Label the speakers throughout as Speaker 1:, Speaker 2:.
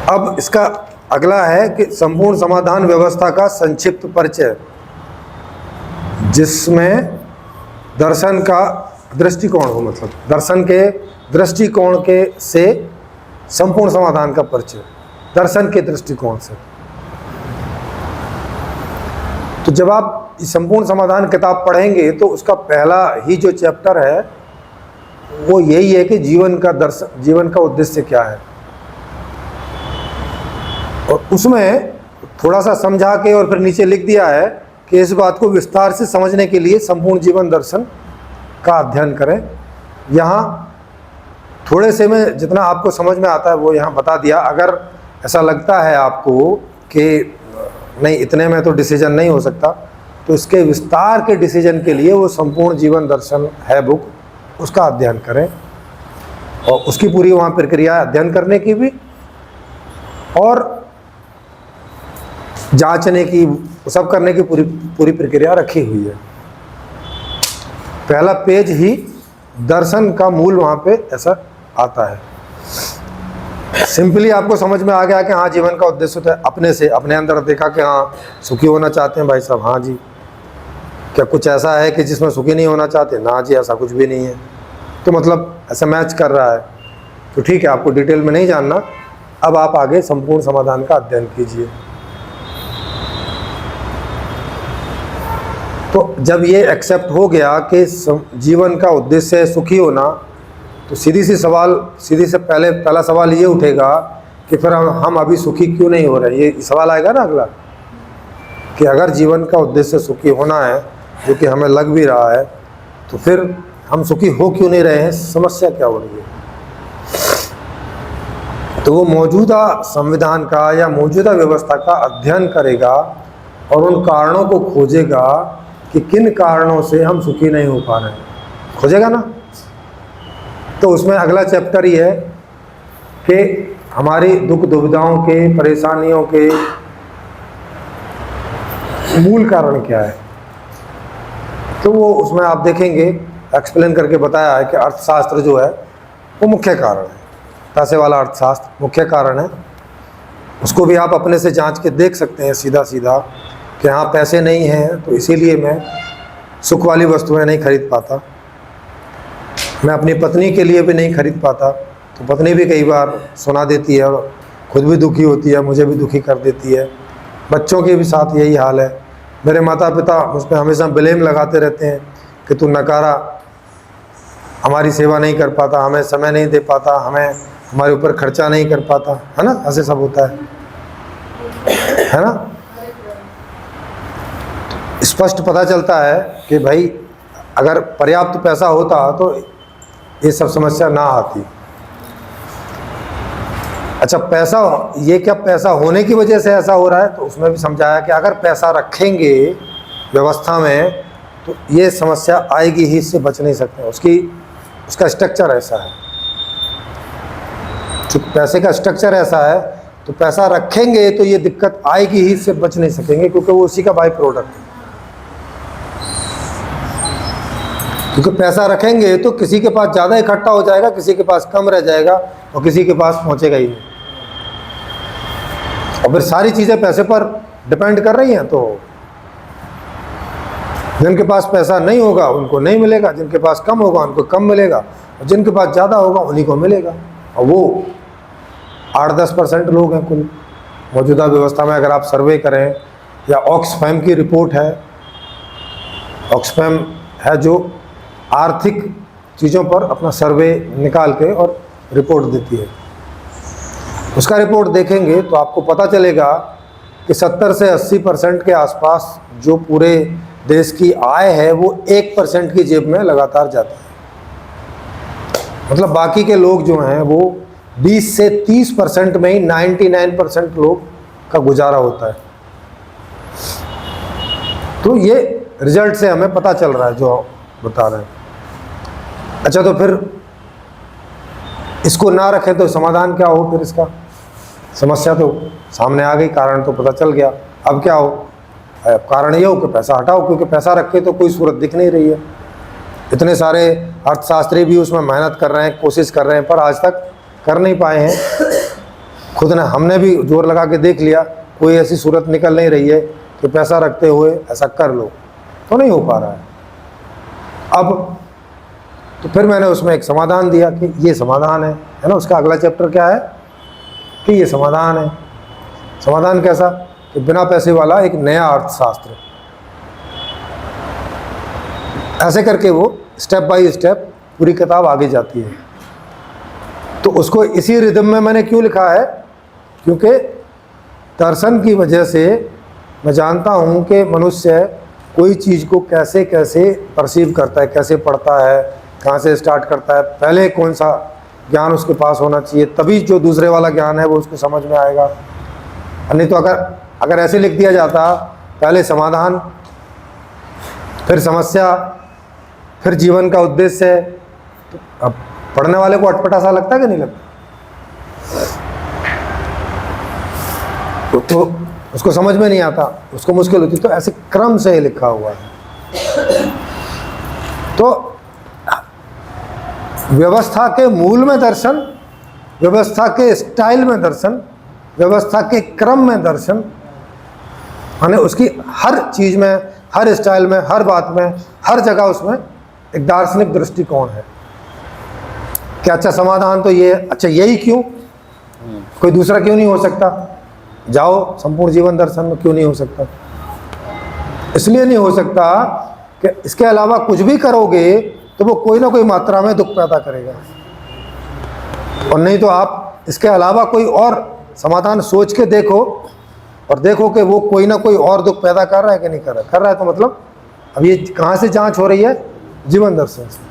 Speaker 1: अब इसका अगला है कि संपूर्ण समाधान व्यवस्था का संक्षिप्त परिचय, जिसमें दर्शन का दृष्टिकोण हो, मतलब दर्शन के दृष्टिकोण के से संपूर्ण समाधान का परिचय दर्शन के दृष्टिकोण से। तो जब आप संपूर्ण समाधान किताब पढ़ेंगे तो उसका पहला ही जो चैप्टर है वो यही है कि जीवन का उद्देश्य क्या है, और उसमें थोड़ा सा समझा के और फिर नीचे लिख दिया है कि इस बात को विस्तार से समझने के लिए संपूर्ण जीवन दर्शन का अध्ययन करें। यहाँ थोड़े से में जितना आपको समझ में आता है वो यहाँ बता दिया। अगर ऐसा लगता है आपको कि नहीं इतने में तो डिसीजन नहीं हो सकता, तो इसके विस्तार के डिसीजन के लिए वो संपूर्ण जीवन दर्शन है बुक, उसका अध्ययन करें, और उसकी पूरी वहाँ प्रक्रिया अध्ययन करने की भी और जांचने की, सब करने की पूरी प्रक्रिया रखी हुई है। पहला पेज ही दर्शन का मूल वहाँ पे ऐसा आता है। सिंपली आपको समझ में आ गया कि हाँ जीवन का उद्देश्य तो अपने से अपने अंदर देखा कि हाँ सुखी होना चाहते हैं भाई साहब, हाँ जी। क्या कुछ ऐसा है कि जिसमें सुखी नहीं होना चाहते? ना जी, ऐसा कुछ भी नहीं है। तो मतलब ऐसा मैच कर रहा है तो ठीक है, आपको डिटेल में नहीं जानना। अब आप आगे संपूर्ण समाधान का अध्ययन कीजिए। तो जब ये एक्सेप्ट हो गया कि जीवन का उद्देश्य है सुखी होना, तो सीधी से पहला सवाल ये उठेगा कि फिर हम अभी सुखी क्यों नहीं हो रहे। ये सवाल आएगा ना अगला, कि अगर जीवन का उद्देश्य सुखी होना है, जो कि हमें लग भी रहा है, तो फिर हम सुखी हो क्यों नहीं रहे हैं, समस्या क्या हो रही है। तो वो मौजूदा संविधान का या मौजूदा व्यवस्था का अध्ययन करेगा और उन कारणों को खोजेगा कि किन कारणों से हम सुखी नहीं हो पा रहे हैं, खोजेगा ना। तो उसमें अगला चैप्टर ही है कि हमारी दुख दुविधाओं के, परेशानियों के मूल कारण क्या है। तो वो उसमें आप देखेंगे एक्सप्लेन करके बताया है कि अर्थशास्त्र जो है वो मुख्य कारण है, पैसे वाला अर्थशास्त्र मुख्य कारण है। उसको भी आप अपने से जांच के देख सकते हैं सीधा कि हाँ पैसे नहीं हैं तो इसीलिए मैं सुख वाली वस्तुएं नहीं खरीद पाता, मैं अपनी पत्नी के लिए भी नहीं खरीद पाता। तो पत्नी भी कई बार सुना देती है और खुद भी दुखी होती है, मुझे भी दुखी कर देती है। बच्चों के भी साथ यही हाल है। मेरे माता पिता मुझ पर हमेशा ब्लेम लगाते रहते हैं कि तू नकारा, हमारी सेवा नहीं कर पाता, हमें समय नहीं दे पाता, हमें हमारे ऊपर खर्चा नहीं कर पाता, है ना। ऐसे सब होता है ना। स्पष्ट पता चलता है कि भाई अगर पर्याप्त पैसा होता तो ये सब समस्या ना आती। अच्छा, पैसा, ये क्या पैसा होने की वजह से ऐसा हो रहा है? तो उसमें भी समझाया कि अगर पैसा रखेंगे व्यवस्था में तो ये समस्या आएगी ही, इससे बच नहीं सकते। उसका स्ट्रक्चर ऐसा है, जो पैसे का स्ट्रक्चर ऐसा है, तो पैसा रखेंगे तो ये दिक्कत आएगी ही, इससे बच नहीं सकेंगे, क्योंकि वो उसी का बाई प्रोडक्ट है। क्योंकि पैसा रखेंगे तो किसी के पास ज़्यादा इकट्ठा हो जाएगा, किसी के पास कम रह जाएगा और किसी के पास पहुंचेगा ही नहीं। और फिर सारी चीज़ें पैसे पर डिपेंड कर रही हैं, तो जिनके पास पैसा नहीं होगा उनको नहीं मिलेगा, जिनके पास कम होगा उनको कम मिलेगा, और जिनके पास ज़्यादा होगा उन्हीं को मिलेगा। और वो 8-10% लोग हैं कुल मौजूदा व्यवस्था में। अगर आप सर्वे करें, या ऑक्सफैम की रिपोर्ट है, ऑक्सफैम है जो आर्थिक चीज़ों पर अपना सर्वे निकाल के और रिपोर्ट देती है, उसका रिपोर्ट देखेंगे तो आपको पता चलेगा कि 70 से 80% के आसपास जो पूरे देश की आय है वो 1% की जेब में लगातार जाती है। मतलब बाकी के लोग जो हैं वो 20 से 30% में ही 99% लोग का गुजारा होता है। तो ये रिजल्ट से हमें पता चल रहा है जो बता रहे हैं। अच्छा, तो फिर इसको ना रखें तो समाधान क्या हो? फिर इसका समस्या तो सामने आ गई, कारण तो पता चल गया। अब क्या हो? कारण ये हो कि पैसा हटाओ, क्योंकि पैसा रखे तो कोई सूरत दिख नहीं रही है। इतने सारे अर्थशास्त्री भी उसमें मेहनत कर रहे हैं, कोशिश कर रहे हैं, पर आज तक कर नहीं पाए हैं। खुद ने हमने भी जोर लगा के देख लिया, कोई ऐसी सूरत निकल नहीं रही है कि पैसा रखते हुए ऐसा कर लो, तो नहीं हो पा रहा है। अब तो फिर मैंने उसमें एक समाधान दिया कि ये समाधान है ना। उसका अगला चैप्टर क्या है कि ये समाधान है। समाधान कैसा कि बिना पैसे वाला एक नया अर्थशास्त्र, ऐसे करके वो स्टेप बाय स्टेप पूरी किताब आगे जाती है। तो उसको इसी रिदम में मैंने क्यों लिखा है, क्योंकि दर्शन की वजह से मैं जानता हूँ कि मनुष्य कोई चीज़ को कैसे कैसे परसीव करता है, कैसे पढ़ता है, कहाँ से स्टार्ट करता है, पहले कौन सा ज्ञान उसके पास होना चाहिए, तभी जो दूसरे वाला ज्ञान है वो उसको समझ में आएगा। नहीं तो अगर ऐसे लिख दिया जाता, पहले समाधान, फिर समस्या, फिर जीवन का उद्देश्य, तो अब पढ़ने वाले को अटपटा सा लगता है कि नहीं लगता? तो उसको समझ में नहीं आता, उसको मुश्किल होती। तो ऐसे क्रम से लिखा हुआ है। तो व्यवस्था के मूल में दर्शन, व्यवस्था के स्टाइल में दर्शन, व्यवस्था के क्रम में दर्शन, माने उसकी हर चीज़ में, हर स्टाइल में, हर बात में, हर जगह उसमें एक दार्शनिक दृष्टिकोण है कि अच्छा समाधान तो ये, अच्छा यही क्यों, कोई दूसरा क्यों नहीं हो सकता? जाओ संपूर्ण जीवन दर्शन में, क्यों नहीं हो सकता? इसलिए नहीं हो सकता कि इसके अलावा कुछ भी करोगे तो वो कोई ना कोई मात्रा में दुख पैदा करेगा, और नहीं तो आप इसके अलावा कोई और समाधान सोच के देखो और देखो कि वो कोई ना कोई और दुख पैदा कर रहा है कि नहीं कर रहा है। कर रहा है तो मतलब अब ये कहाँ से जांच हो रही है? जीवन दर्शन से।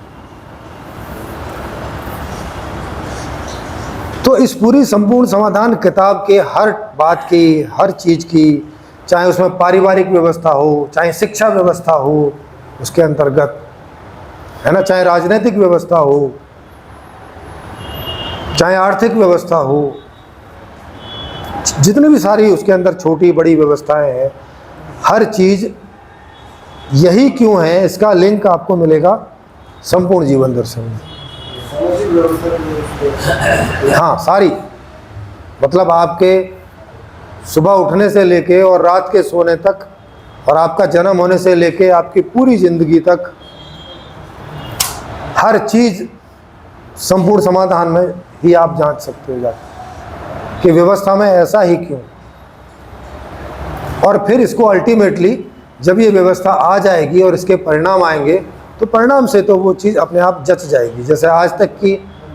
Speaker 1: तो इस पूरी संपूर्ण समाधान किताब के हर बात की, हर चीज़ की, चाहे उसमें पारिवारिक व्यवस्था हो, चाहे शिक्षा व्यवस्था हो उसके अंतर्गत, है ना, चाहे राजनीतिक व्यवस्था हो, चाहे आर्थिक व्यवस्था हो, जितनी भी सारी उसके अंदर छोटी बड़ी व्यवस्थाएं हैं, हर चीज़ यही क्यों है, इसका लिंक आपको मिलेगा संपूर्ण जीवन दर्शन में। हाँ, सारी, मतलब आपके सुबह उठने से लेके और रात के सोने तक, और आपका जन्म होने से लेके आपकी पूरी जिंदगी तक, हर चीज़ संपूर्ण समाधान में ही आप जांच सकते हो जाके कि व्यवस्था में ऐसा ही क्यों। और फिर इसको अल्टीमेटली जब ये व्यवस्था आ जाएगी और इसके परिणाम आएंगे, तो परिणाम से तो वो चीज़ अपने आप जच जाएगी। जैसे आज तक की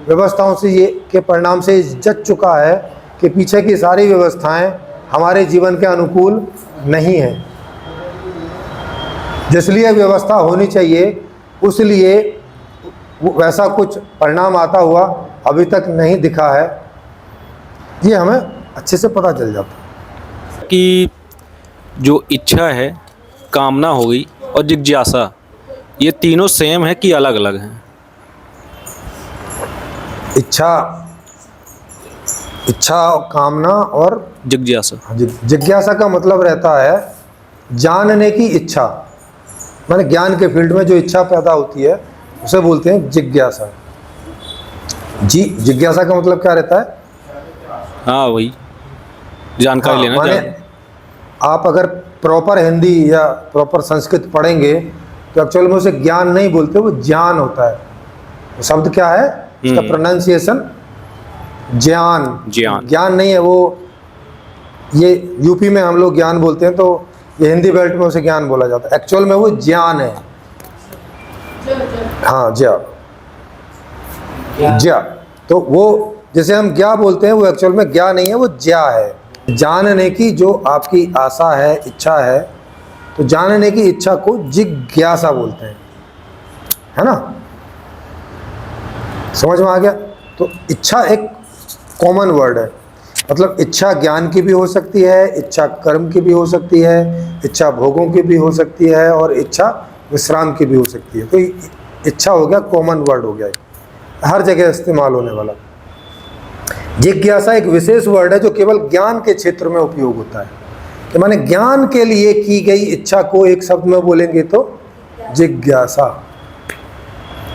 Speaker 1: व्यवस्थाओं से ये के परिणाम से जच चुका है कि पीछे की सारी व्यवस्थाएं हमारे जीवन के अनुकूल नहीं हैं। जिसलिए व्यवस्था होनी चाहिए, उसलिए वैसा कुछ परिणाम आता हुआ अभी तक नहीं दिखा है, ये हमें अच्छे से पता चल जाता है।
Speaker 2: कि जो इच्छा है, कामना हो गई और जिज्ञासा, ये तीनों सेम है कि अलग अलग हैं? इच्छा, कामना और जिज्ञासा।
Speaker 1: जिज्ञासा का मतलब रहता है जानने की इच्छा, माने ज्ञान के फील्ड में जो इच्छा पैदा होती है उसे बोलते हैं जिज्ञासा। जिज्ञासा का मतलब क्या रहता है?
Speaker 2: हाँ, वही जानकारी लेना।
Speaker 1: माने आप अगर प्रॉपर हिंदी या प्रॉपर संस्कृत पढ़ेंगे तो एक्चुअल में उसे ज्ञान नहीं बोलते, वो ज्ञान होता है। वो शब्द क्या है, इसका प्रोनाउंसिएशन ज्ञान। ज्ञान नहीं है वो, ये यूपी में हम लोग ज्ञान बोलते हैं, तो ये हिंदी बेल्ट में उसे ज्ञान बोला जाता है। एक्चुअल में वो ज्ञान है। हाँ, ज्ञा। तो वो जैसे हम ज्ञा बोलते हैं, वो एक्चुअल में ज्ञा नहीं है, वो ज्ञा है। जानने की जो आपकी आशा है, इच्छा है, तो जानने की इच्छा को जिज्ञासा बोलते हैं, है ना? समझ में आ गया? तो इच्छा एक कॉमन वर्ड है, मतलब इच्छा ज्ञान की भी हो सकती है, इच्छा कर्म की भी हो सकती है, इच्छा भोगों की भी हो सकती है, और इच्छा विश्राम की भी हो सकती है। तो इच्छा हो गया कॉमन वर्ड, हो गया हर जगह इस्तेमाल होने वाला। जिज्ञासा एक विशेष वर्ड है जो केवल ज्ञान के क्षेत्र में उपयोग होता है, कि माने ज्ञान के लिए की गई इच्छा को एक शब्द में बोलेंगे तो जिज्ञासा।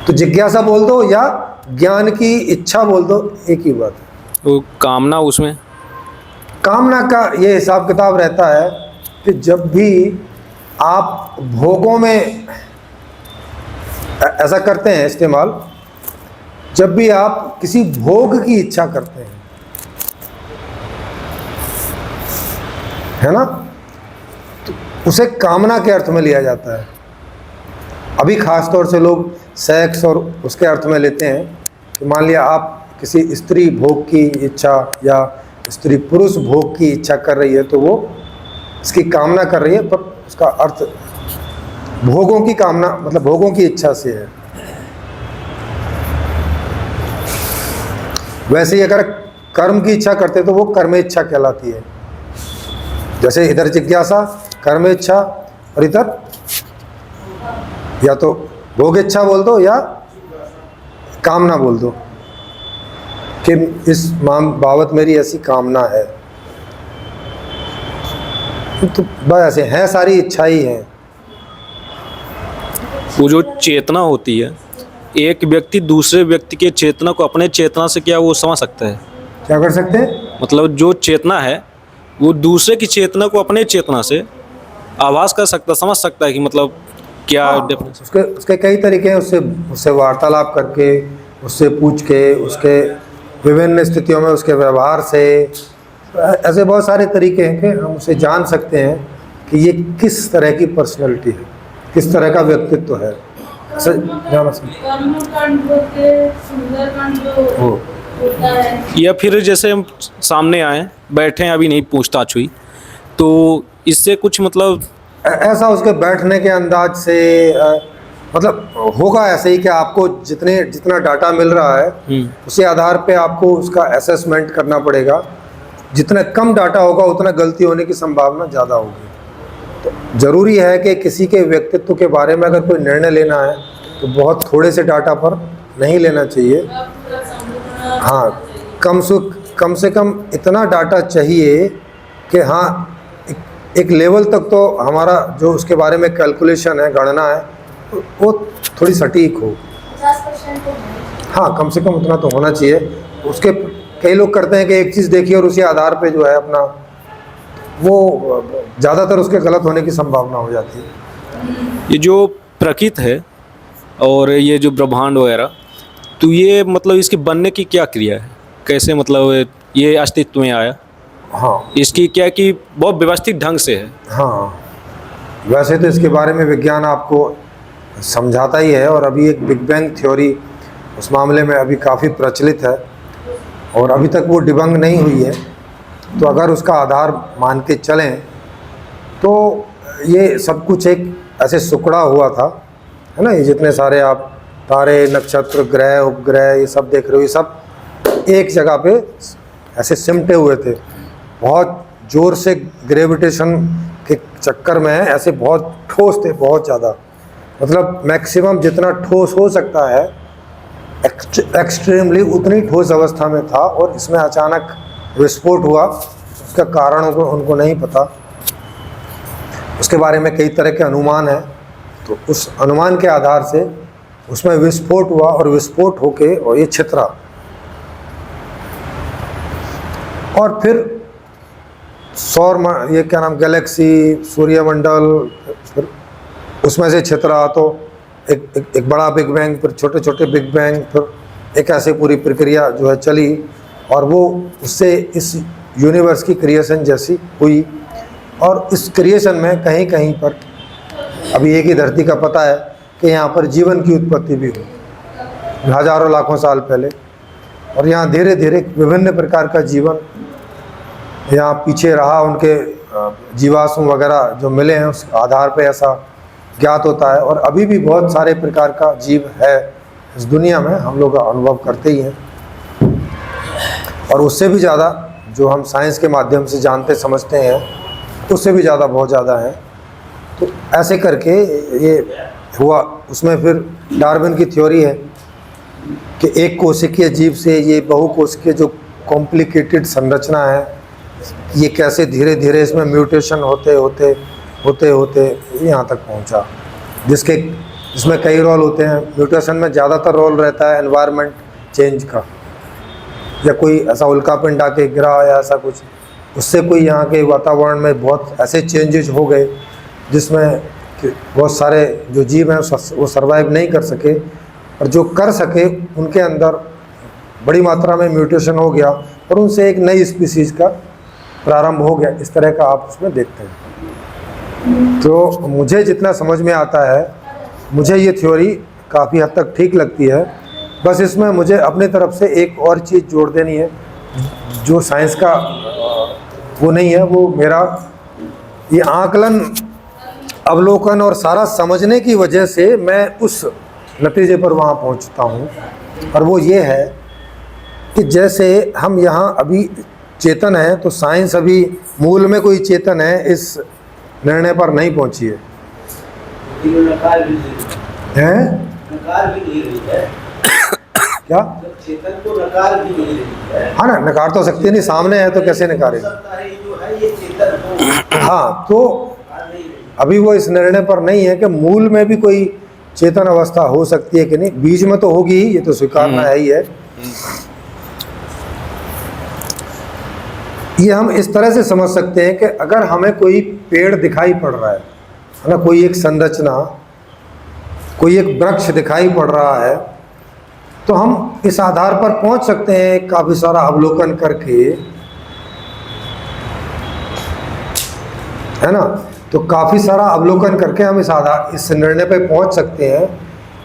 Speaker 1: तो जिज्ञासा बोल दो या ज्ञान की इच्छा बोल दो, एक ही बात है।
Speaker 2: तो कामना उसमें
Speaker 1: कामना का ये हिसाब किताब रहता है कि जब भी आप भोगों में ऐसा करते हैं इस्तेमाल, जब भी आप किसी भोग की इच्छा करते हैं, है ना, तो उसे कामना के अर्थ में लिया जाता है। अभी खास तौर से लोग सेक्स और उसके अर्थ में लेते हैं कि मान लिया आप किसी स्त्री भोग की इच्छा या स्त्री पुरुष भोग की इच्छा कर रही है, तो वो इसकी कामना कर रही है, पर उसका अर्थ भोगों की कामना मतलब भोगों की इच्छा से है। वैसे ही अगर कर्म की इच्छा करते तो वो कर्म इच्छा कहलाती है। जैसे इधर जिज्ञासा कर्म इच्छा और इधर या तो भोग इच्छा बोल दो या कामना बोल दो कि इस बाबत मेरी ऐसी कामना है। तो बस ऐसे हैं, सारी इच्छा ही है।
Speaker 2: वो जो चेतना होती है, एक व्यक्ति दूसरे व्यक्ति के चेतना को अपने चेतना से क्या वो समझ सकता है?
Speaker 1: क्या कर सकते हैं?
Speaker 2: मतलब जो चेतना है वो दूसरे की चेतना को अपने चेतना से आभास कर सकता, समझ सकता है कि मतलब क्या
Speaker 1: उसके उसके कई तरीके हैं। उससे वार्तालाप करके, उससे पूछ के, उसके विभिन्न स्थितियों में उसके व्यवहार से, ऐसे बहुत सारे तरीके हैं कि हम उसे जान सकते हैं कि ये किस तरह की पर्सनैलिटी है, किस तरह का व्यक्तित्व है।
Speaker 2: या फिर जैसे हम सामने आए बैठे हैं, अभी नहीं पूछताछ हुई, तो इससे कुछ मतलब
Speaker 1: ऐसा उसके बैठने के अंदाज से मतलब होगा ऐसे ही कि आपको जितना डाटा मिल रहा है उसी आधार पे आपको उसका असेसमेंट करना पड़ेगा। जितना कम डाटा होगा उतना गलती होने की संभावना ज़्यादा होगी। तो ज़रूरी है कि किसी के व्यक्तित्व के बारे में अगर कोई निर्णय लेना है तो बहुत थोड़े से डाटा पर नहीं लेना चाहिए। हाँ, कम से कम इतना डाटा चाहिए कि हाँ एक लेवल तक तो हमारा जो उसके बारे में कैलकुलेशन है, गणना है, वो थोड़ी सटीक हो।
Speaker 3: 50%
Speaker 1: हाँ, कम से कम उतना तो होना चाहिए। उसके कई लोग करते हैं कि एक चीज़ देखिए और उसी आधार पे जो है अपना, वो ज़्यादातर उसके गलत होने की संभावना हो जाती है।
Speaker 2: ये जो प्रकृति है और ये जो ब्रह्मांड वगैरह, तो ये मतलब इसके बनने की क्या क्रिया है, कैसे मतलब ये अस्तित्व में आया?
Speaker 1: हाँ,
Speaker 2: इसकी क्या कि बहुत व्यवस्थित ढंग से है।
Speaker 1: हाँ, वैसे तो इसके बारे में विज्ञान आपको समझाता ही है, और अभी एक बिग बैंग थ्योरी उस मामले में अभी काफ़ी प्रचलित है और अभी तक वो डिबंग नहीं हुई है। तो अगर उसका आधार मान के चलें तो ये सब कुछ एक ऐसे सुकड़ा हुआ था, है ना। ये जितने सारे आप तारे, नक्षत्र, ग्रह, उपग्रह ये सब देख रहे हो, ये सब एक जगह पे ऐसे सिमटे हुए थे। बहुत ज़ोर से ग्रेविटेशन के चक्कर में ऐसे बहुत ठोस थे, बहुत ज़्यादा, मतलब मैक्सिमम जितना ठोस हो सकता है एक्सट्रीमली उतनी ठोस अवस्था में था, और इसमें अचानक विस्फोट हुआ। उसका कारण उनको नहीं पता, उसके बारे में कई तरह के अनुमान हैं। तो उस अनुमान के आधार से उसमें विस्फोट हुआ और विस्फोट होके और ये छितरा, और फिर ये क्या नाम, गैलेक्सी, सूर्यमंडल, फिर उसमें से छितरा, तो एक बड़ा बिग बैंग, फिर छोटे छोटे बिग बैंग, फिर एक ऐसे पूरी प्रक्रिया जो है चली, और वो उससे इस यूनिवर्स की क्रिएशन जैसी हुई। और इस क्रिएशन में कहीं कहीं पर अभी एक ही धरती का पता है कि यहाँ पर जीवन की उत्पत्ति भी हुई हज़ारों लाखों साल पहले, और यहाँ धीरे धीरे विभिन्न प्रकार का जीवन यहाँ पीछे रहा। उनके जीवाश्म वगैरह जो मिले हैं उस आधार पे ऐसा ज्ञात होता है। और अभी भी बहुत सारे प्रकार का जीव है इस दुनिया में, हम लोग अनुभव करते ही हैं, और उससे भी ज़्यादा जो हम साइंस के माध्यम से जानते समझते हैं उससे भी ज़्यादा, बहुत ज़्यादा है। तो ऐसे करके ये हुआ। उसमें फिर डार्विन की थ्योरी है कि एक कोशिकीय जीव से ये बहुकोशिकीय जो कॉम्प्लिकेटेड संरचना है, ये कैसे धीरे धीरे इसमें म्यूटेशन होते होते यहाँ तक पहुँचा, जिसमें कई रोल होते हैं। म्यूटेशन में ज़्यादातर रोल रहता है एनवायरनमेंट चेंज का, या कोई ऐसा उल्का पिंड आके गिरा या ऐसा कुछ, उससे कोई यहाँ के वातावरण में बहुत ऐसे चेंजेस हो गए जिसमें कि बहुत सारे जो जीव हैं वो सर्वाइव नहीं कर सके, और जो कर सके उनके अंदर बड़ी मात्रा में म्यूटेशन हो गया और उनसे एक नई स्पीसीज का प्रारंभ हो गया। इस तरह का आप उसमें देखते हैं। तो मुझे जितना समझ में आता है, मुझे ये थ्योरी काफ़ी हद तक ठीक लगती है। बस इसमें मुझे अपनी तरफ से एक और चीज़ जोड़ देनी है जो साइंस का वो नहीं है, वो मेरा ये आकलन, अवलोकन और सारा समझने की वजह से मैं उस नतीजे पर वहाँ पहुँचता हूँ। और वो ये है कि जैसे हम यहाँ अभी चेतन है, तो साइंस अभी मूल में कोई चेतन है इस निर्णय पर नहीं पहुँची है।
Speaker 4: नकार भी नहीं रही है
Speaker 1: क्या?
Speaker 4: चेतन को नकार भी नहीं रही है।
Speaker 1: हाँ ना, नकार तो सकती नहीं, सामने है तो कैसे नकारेगी?
Speaker 4: सकता है जो है ये चेतन को
Speaker 1: हाँ, तो
Speaker 4: नकार नहीं रही।
Speaker 1: अभी वो इस निर्णय पर नहीं है कि मूल में भी कोई चेतन अवस्था हो सकती है कि नहीं। बीज में तो होगी ही, ये तो स्वीकारना है ही है। ये हम इस तरह से समझ सकते हैं कि अगर हमें कोई पेड़ दिखाई पड़ रहा है ना, कोई एक संरचना, कोई एक वृक्ष दिखाई पड़ रहा है, तो हम इस आधार पर पहुंच सकते हैं काफ़ी सारा अवलोकन करके, है ना। तो काफ़ी सारा अवलोकन करके हम इस निर्णय पे पहुंच सकते हैं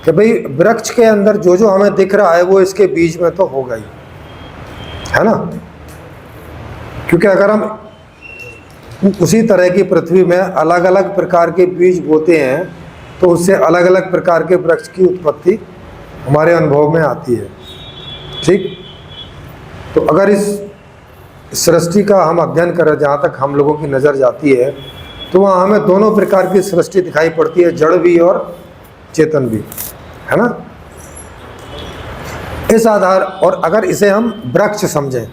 Speaker 1: कि भाई वृक्ष के अंदर जो जो हमें दिख रहा है वो इसके बीज में तो होगा ही, है ना। क्योंकि अगर हम उसी तरह की पृथ्वी में अलग अलग प्रकार के बीज बोते हैं तो उससे अलग अलग प्रकार के वृक्ष की उत्पत्ति हमारे अनुभव में आती है। ठीक, तो अगर इस सृष्टि का हम अध्ययन करें, जहाँ तक हम लोगों की नज़र जाती है, तो वहाँ हमें दोनों प्रकार की सृष्टि दिखाई पड़ती है, जड़ भी और चेतन भी, है ना। इस आधार, और अगर इसे हम वृक्ष समझें,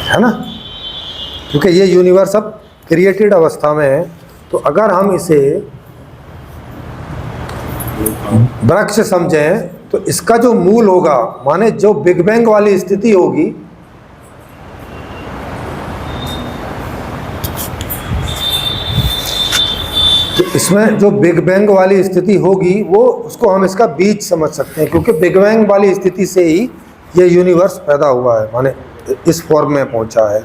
Speaker 1: है ना, क्योंकि ये यूनिवर्स अब क्रिएटेड अवस्था में है, तो अगर हम इसे वृक्ष समझें तो इसका जो मूल होगा, माने जो बिग बैंग वाली स्थिति होगी, तो इसमें जो बिग बैंग वाली स्थिति होगी वो उसको हम इसका बीज समझ सकते हैं, क्योंकि बिग बैंग वाली स्थिति से ही ये यूनिवर्स पैदा हुआ है, माने इस फॉर्म में पहुंचा है।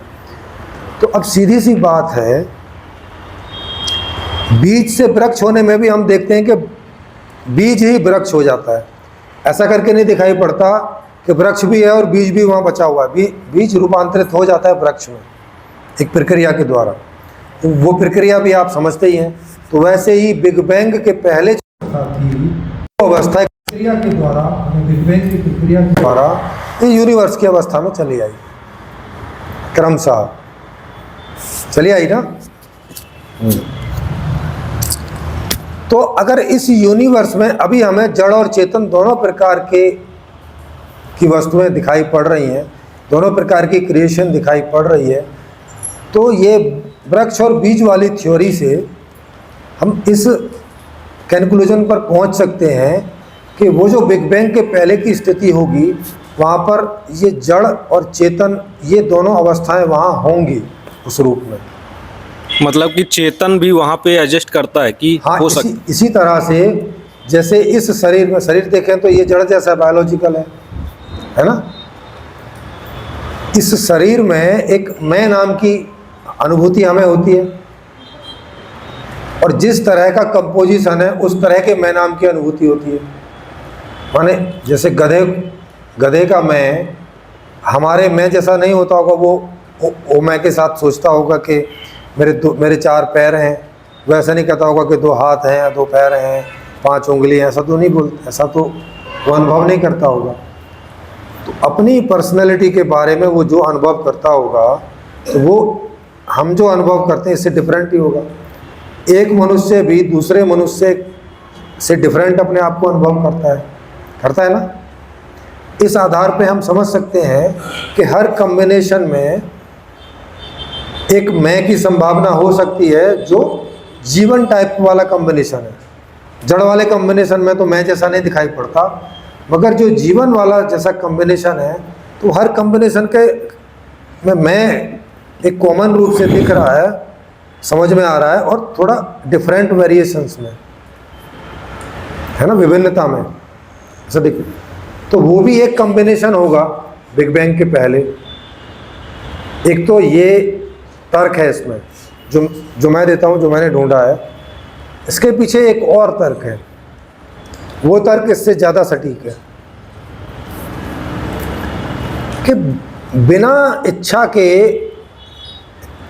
Speaker 1: तो अब सीधी सी बात है, बीज से वृक्ष होने में भी हम देखते हैं कि बीज ही वृक्ष हो जाता है। ऐसा करके नहीं दिखाई पड़ता कि वृक्ष भी है और बीज भी वहाँ बचा हुआ है। बीज रूपांतरित हो जाता है वृक्ष में एक प्रक्रिया के द्वारा, तो वो प्रक्रिया भी आप समझते ही हैं। तो वैसे ही बिग बैंग के पहले जो अवस्था प्रक्रिया के द्वारा, बिग बैंग की प्रक्रिया के द्वारा ये यूनिवर्स की अवस्था में चली आई, क्रमशः चली आई ना। तो अगर इस यूनिवर्स में अभी हमें जड़ और चेतन दोनों प्रकार की वस्तुएं दिखाई पड़ रही हैं, दोनों प्रकार की क्रिएशन दिखाई पड़ रही है, तो ये वृक्ष और बीज वाली थ्योरी से हम इस कंक्लूजन पर पहुंच सकते हैं कि वो जो बिग बैंग के पहले की स्थिति होगी, वहाँ पर ये जड़ और चेतन, ये दोनों अवस्थाएं वहाँ होंगी उस रूप में।
Speaker 2: मतलब कि चेतन भी वहाँ पे एडजस्ट करता है कि
Speaker 1: हाँ,
Speaker 2: हो सकता
Speaker 1: इसी तरह से जैसे इस शरीर में, शरीर देखें तो ये जड़ जैसा बायोलॉजिकल है ना। इस शरीर में एक मैं नाम की अनुभूति हमें होती है, और जिस तरह का कंपोजिशन है उस तरह के मैं नाम की अनुभूति होती है। माने जैसे गधे का मैं हमारे मैं जैसा नहीं होता होगा, वो मैं के साथ सोचता होगा कि मेरे 4 पैर हैं, वैसा नहीं कहता होगा कि 2 हाथ हैं, 2 पैर हैं, 5 उंगलियां, ऐसा तो नहीं बोलता, ऐसा तो वो अनुभव नहीं करता होगा। तो अपनी पर्सनैलिटी के बारे में वो जो अनुभव करता होगा, तो वो हम जो अनुभव करते हैं इससे डिफरेंट ही होगा। एक मनुष्य भी दूसरे मनुष्य से डिफरेंट अपने आप को अनुभव करता है ना। इस आधार पे हम समझ सकते हैं कि हर कॉम्बिनेशन में एक मैं की संभावना हो सकती है जो जीवन टाइप वाला कॉम्बिनेशन है। जड़ वाले कॉम्बिनेशन में तो मैं जैसा नहीं दिखाई पड़ता, मगर जो जीवन वाला जैसा कॉम्बिनेशन है, तो हर कॉम्बिनेशन के में मैं एक कॉमन रूप से दिख रहा है, समझ में आ रहा है, और थोड़ा डिफरेंट वेरिएशंस में है ना, विभिन्नता में ऐसा देखिए। तो वो भी एक कॉम्बिनेशन होगा बिग बैंग के पहले। एक तो ये तर्क है इसमें जो मैं देता हूँ, जो मैंने ढूंढा है। इसके पीछे एक और तर्क है, वो तर्क इससे ज़्यादा सटीक है कि बिना इच्छा के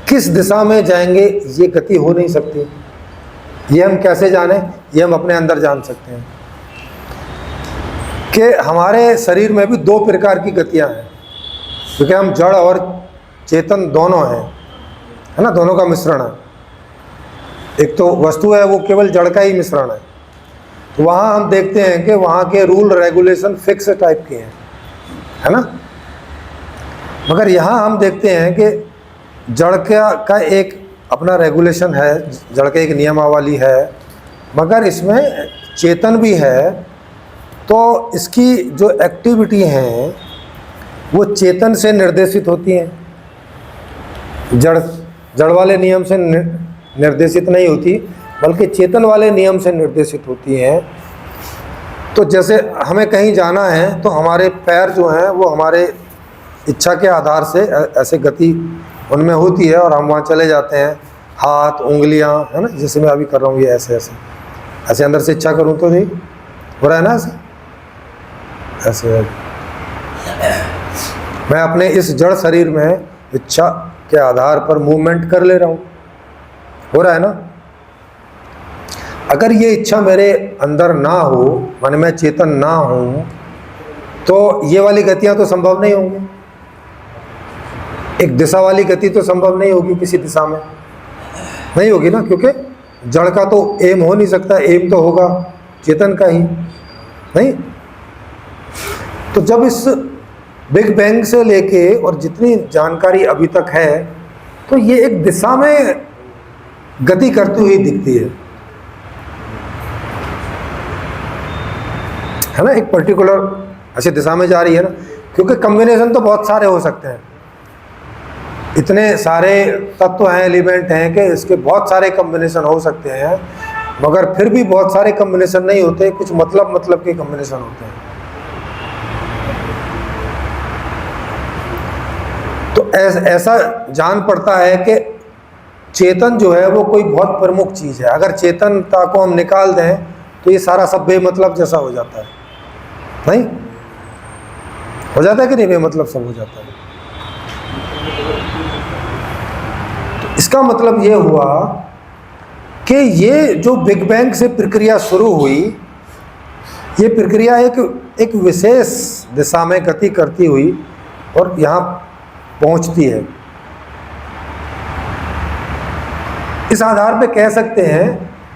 Speaker 1: किस दिशा में जाएंगे ये गति हो नहीं सकती। ये हम कैसे जाने, ये हम अपने अंदर जान सकते हैं कि हमारे शरीर में भी दो प्रकार की गतियां हैं, क्योंकि हम जड़ और चेतन दोनों हैं, है ना, दोनों का मिश्रण है। एक तो वस्तु है वो केवल जड़ का ही मिश्रण है, तो वहाँ हम देखते हैं कि वहाँ के रूल रेगुलेशन फिक्स टाइप के हैं, है ना। मगर यहाँ हम देखते हैं कि जड़ का एक अपना रेगुलेशन है, जड़ का एक नियमावली है, मगर इसमें चेतन भी है। तो इसकी जो एक्टिविटी हैं वो चेतन से निर्देशित होती हैं, जड़ वाले नियम से निर्देशित नहीं होती, बल्कि चेतन वाले नियम से निर्देशित होती हैं। तो जैसे हमें कहीं जाना है तो हमारे पैर जो हैं वो हमारे इच्छा के आधार से ऐसे गति उनमें होती है और हम वहाँ चले जाते हैं। हाथ, उंगलियाँ, है ना, जैसे मैं अभी कर रहा हूँ ये ऐसे ऐसे ऐसे अंदर से इच्छा करूँ तो नहीं हो रहा है ना, ऐसे ऐसे। मैं अपने इस जड़ शरीर में इच्छा के आधार पर मूवमेंट कर ले रहा हूँ, हो रहा है ना। अगर ये इच्छा मेरे अंदर ना हो, मन में चेतन ना हो, तो ये वाली गतियाँ तो संभव नहीं होंगी। एक दिशा वाली गति तो संभव नहीं होगी, किसी दिशा में नहीं होगी ना, क्योंकि जड़ का तो एम हो नहीं सकता, एम तो होगा चेतन का ही, नहीं। तो जब इस बिग बैंग से लेके और जितनी जानकारी अभी तक है, तो ये एक दिशा में गति करती हुई दिखती है ना, एक पर्टिकुलर ऐसी दिशा में जा रही है ना, क्योंकि कॉम्बिनेशन तो बहुत सारे हो सकते हैं, इतने सारे तत्व हैं, एलिमेंट हैं कि इसके बहुत सारे कॉम्बिनेशन हो सकते हैं, मगर फिर भी बहुत सारे कॉम्बिनेशन नहीं होते, कुछ मतलब के कॉम्बिनेशन होते हैं। तो ऐसा जान पड़ता है कि चेतन जो है वो कोई बहुत प्रमुख चीज़ है। अगर चेतनता को हम निकाल दें तो ये सारा सब बेमतलब जैसा हो जाता है, नहीं हो जाता है कि नहीं, बेमतलब सब हो जाता है। तो इसका मतलब ये हुआ कि ये जो बिग बैंग से प्रक्रिया शुरू हुई, ये प्रक्रिया एक विशेष दिशा में गति करती हुई और यहाँ पहुँचती है। इस आधार पे कह सकते हैं